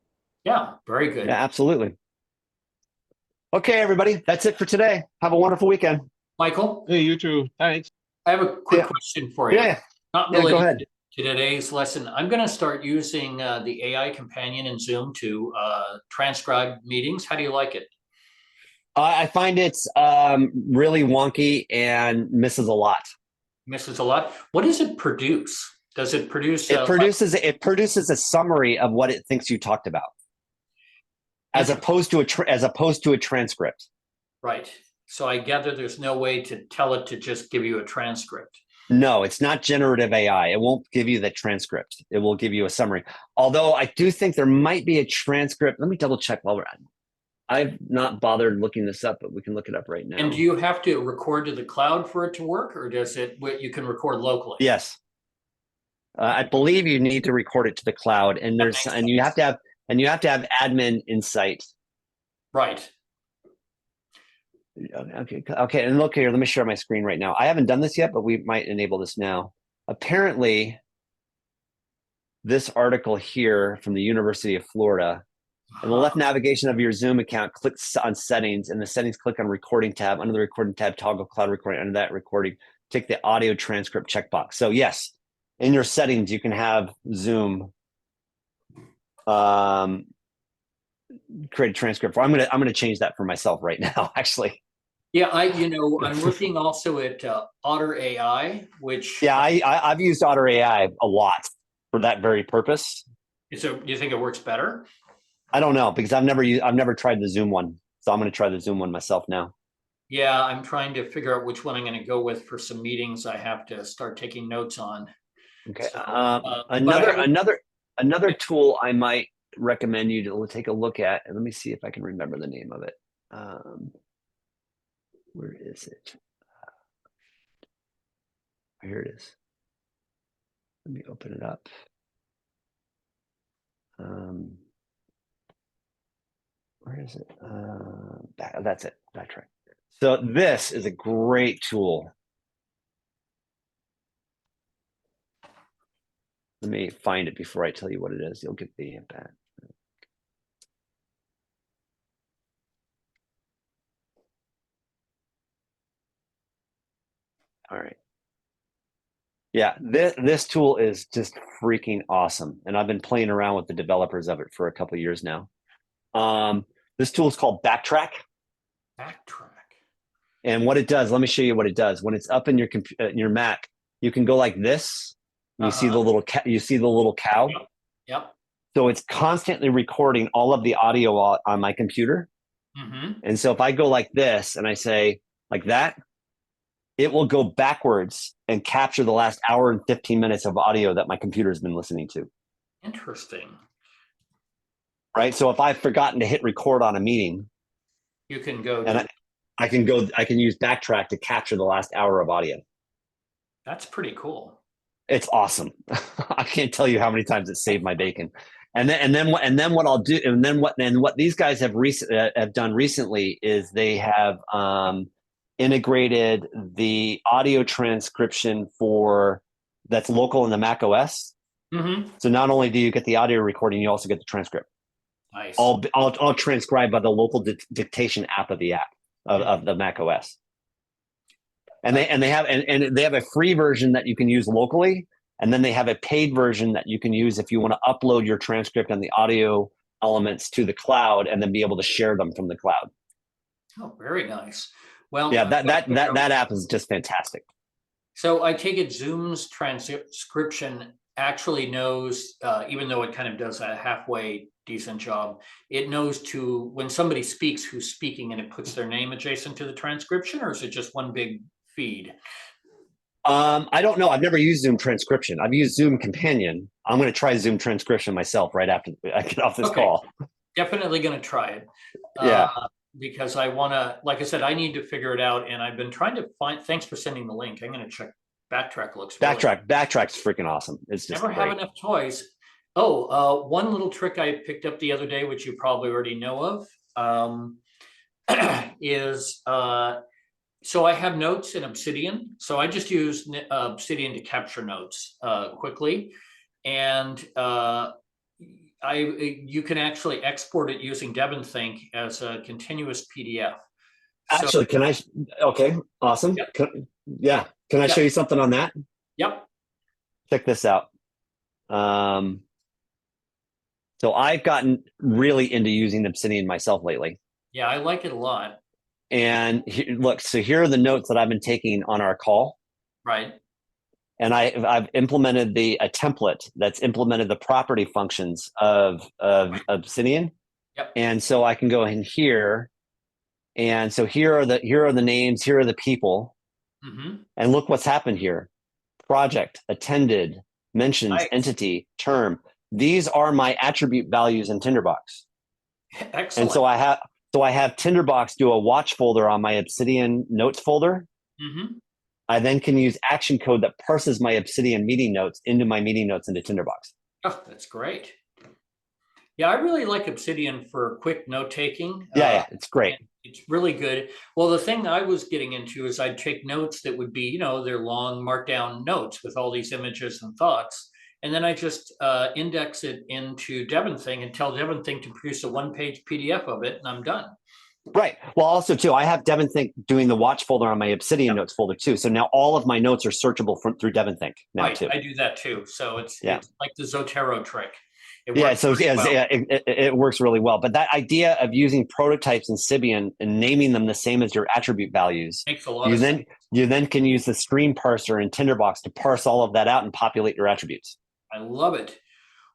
Yeah, very good. Yeah, absolutely. Okay, everybody. That's it for today. Have a wonderful weekend. Michael, Hey, you too. Thanks. I have a quick Yeah. question for you. Yeah. Not Yeah, go related ahead. to today's lesson. I'm going to start using the AI companion in Zoom to transcribe meetings. How do you like it? I find it's really wonky and misses a lot. Misses a lot. What does it produce? Does it produce? It produces a summary of what it thinks you talked about, as opposed to a transcript. Right. So I gather there's no way to tell it to just give you a transcript. No, it's not generative AI. It won't give you the transcript. It will give you a summary. Although I do think there might be a transcript. Let me double check while we're at it. I've not bothered looking this up, but we can look it up right now. And do you have to record to the cloud for it to work, or does it? You can record locally? Yes, I believe you need to record it to the cloud, and you have to have admin insight. Right. Okay. And look here. Let me share my screen right now. I haven't done this yet, but we might enable this now. Apparently, this article here from the University of Florida. In the left navigation of your Zoom account, click on settings. In the settings, click on recording tab. Under the recording tab, toggle cloud recording. Under that recording, tick the audio transcript checkbox. So yes, in your settings, you can have Zoom create a transcript. I'm gonna change that for myself right now, actually. Yeah, I'm looking also at Otter AI, which I've used Otter AI a lot for that very purpose. So do you think it works better? I don't know, because I've never tried the Zoom one, so I'm going to try the Zoom one myself now. Yeah, I'm trying to figure out which one I'm going to go with for some meetings I have to start taking notes on. Okay. So, another tool I might recommend you to take a look at, and let me see if I can remember the name of it. Where is it? Here it is. Let me open it up. Where is it? That's it. Backtrack. So this is a great tool. Let me find it before I tell you what it is. You'll get the impact. All right. Yeah, this tool is just freaking awesome, and I've been playing around with the developers of it for a couple of years now. This tool is called Backtrack. Backtrack. And what it does, let me show you what it does. When it's up in your Mac, you can go like this. You see the little cow. Yep. So it's constantly recording all of the audio on my computer. Mm-hmm. And so if I go like this and I say like that, it will go backwards and capture the last hour and 15 minutes of audio that my computer has been listening to. Interesting. Right. So if I've forgotten to hit record on a meeting, You can go and to, I can use Backtrack to capture the last hour of audio. that's pretty cool. It's awesome. I can't tell you how many times it saved my bacon. And then what I'll do, and then what these guys have done recently is they have integrated the audio transcription that's local in the Mac OS. Mm-hmm. So not only do you get the audio recording, you also get the transcript. Nice. All transcribed by the local dictation app of the app of the Mac OS. And they have a free version that you can use locally, and then they have a paid version that you can use if you want to upload your transcript and the audio elements to the cloud, and then be able to share them from the cloud. Oh, very nice. Well, Yeah, that app is just fantastic. So I take it Zoom's transcription actually knows, even though it kind of does a halfway decent job, it knows when somebody speaks who's speaking, and it puts their name adjacent to the transcription, or is it just one big feed? I don't know. I've never used Zoom transcription. I've used Zoom Companion. I'm going to try Zoom transcription myself right after I get off this call. Definitely going to try it. Yeah. Because I want to, like I said, I need to figure it out, and I've been trying to find. Thanks for sending the link. I'm going to check. Backtrack looks. Backtrack's freaking awesome. It's just never great. have enough toys. Oh, one little trick I picked up the other day, which you probably already know of, is so I have notes in Obsidian. So I just use Obsidian to capture notes quickly, and you can actually export it using DevonThink as a continuous PDF. Actually, can I? Okay, awesome. Yep. Can I show you something on that? Yep. Check this out. So I've gotten really into using Obsidian myself lately. Yeah, I like it a lot. And look, so here are the notes that I've been taking on our call. Right. And I've implemented a template that's implemented the property functions of Obsidian. Yep. And so I can go in here, and so here are the names, here are the people, and look what's happened here: project, attended, mentions, nice. Entity, term. These are my attribute values in Tinderbox. Excellent. And so I have Tinderbox do a watch folder on my Obsidian notes folder. I then can use action code that parses my Obsidian meeting notes into my meeting notes into Tinderbox. Oh, that's great. Yeah, I really like Obsidian for quick note taking. Yeah, it's great. It's really good. Well, the thing I was getting into is I'd take notes that would be, they're long markdown notes with all these images and thoughts. And then I just index it into DevonThink and tell DevonThink to produce a one-page PDF of it, and I'm done. Right. Well, also too, I have DevonThink doing the watch folder on my Obsidian notes folder too. So now all of my notes are searchable through DevonThink now too. I do that too. So it's like the Zotero trick. It works really well. But that idea of using prototypes in Sibian and naming them the same as your attribute values makes a lot of sense. You then can use the stream parser in Tinderbox to parse all of that out and populate your attributes. I love it.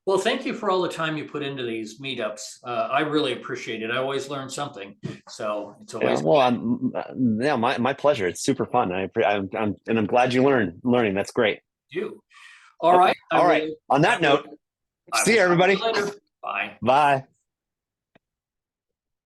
Well, thank you for all the time you put into these meetups. I really appreciate it. I always learn something, so it's always my pleasure. It's super fun. I'm glad you learning. That's great. You. All right. On that note, see you, everybody. Later. Bye. Bye.